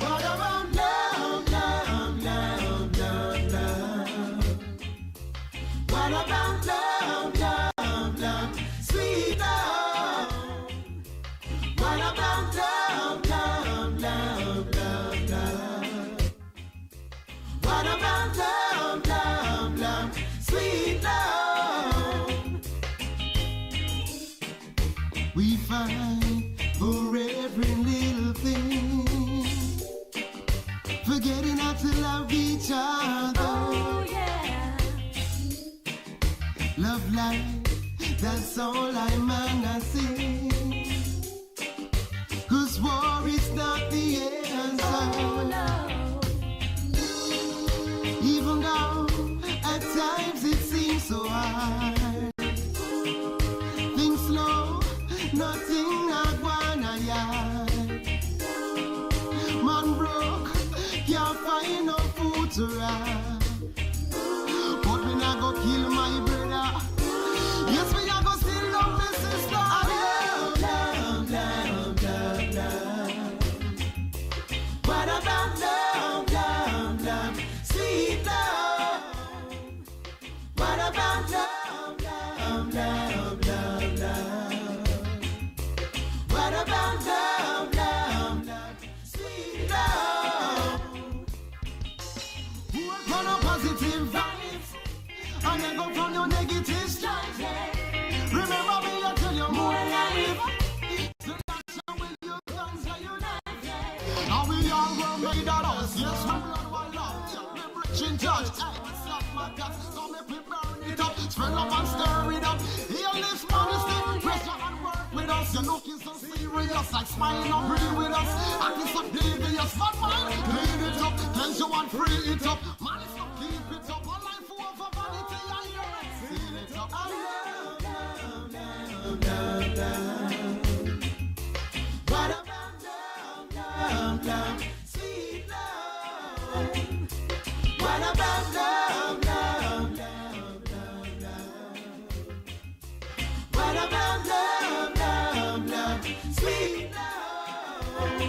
What about love, love, love, love, love? What about love, love, love, sweet love? What about love, love, love, love, love? What about love, love, love, sweet love? We fight for every little thing, forgetting how to love each other.
oh yeah.
Love life, that's all I'm gonna sing. 'Cause war is not the answer.
Oh no.
Even though at times it seems so hard. Things slow, nothing not wanna yard. Man broke, can't find no food to ride. But we not go kill my brother. Yes, we not go still love my sister. Love, love, love, love, love. What about love, love, love, sweet love? What about love, love, love, love, love?
them judge. Hey, suck my guts, so make me burn it up. Spread up and stir it up. Heal this modesty, pressure and work with us. You're looking so serious, like smiling up pretty with us. Acting so devious, but mine, clean it up. Cleanse you and free it up. Man, it's not keep it up. All life over vanity, and you're seal it up. What about love, love, sweet love? What about love, love, love, love, love? What about love, love, love, sweet love?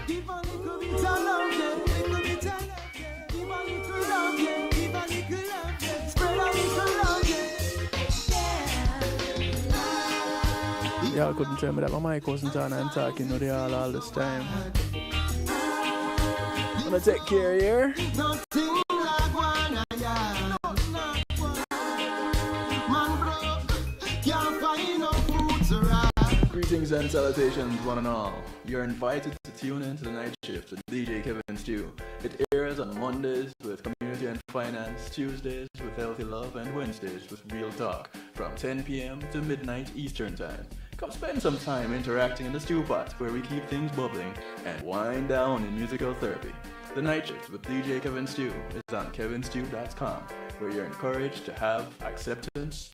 Give a little bit of love, yeah. Little bit of love, yeah. Give a little love, yeah. Give a little love, yeah. Spread a little love, yeah.
Y'all couldn't tell me that my mic wasn't on and talking to y'all all this time. I'm gonna take care here. Greetings and salutations, one and all. You're invited to tune in to the night shift with DJ Kevin Stew. It airs on Mondays with Community and Finance, Tuesdays with Healthy Love, and Wednesdays with Real Talk from 10 p.m. to midnight Eastern Time. Come spend some time interacting in the stew pot where we keep things bubbling and wind down in musical therapy. The Night Shift with DJ Kevin Stew is on kevinstew.com, where you're encouraged to have acceptance,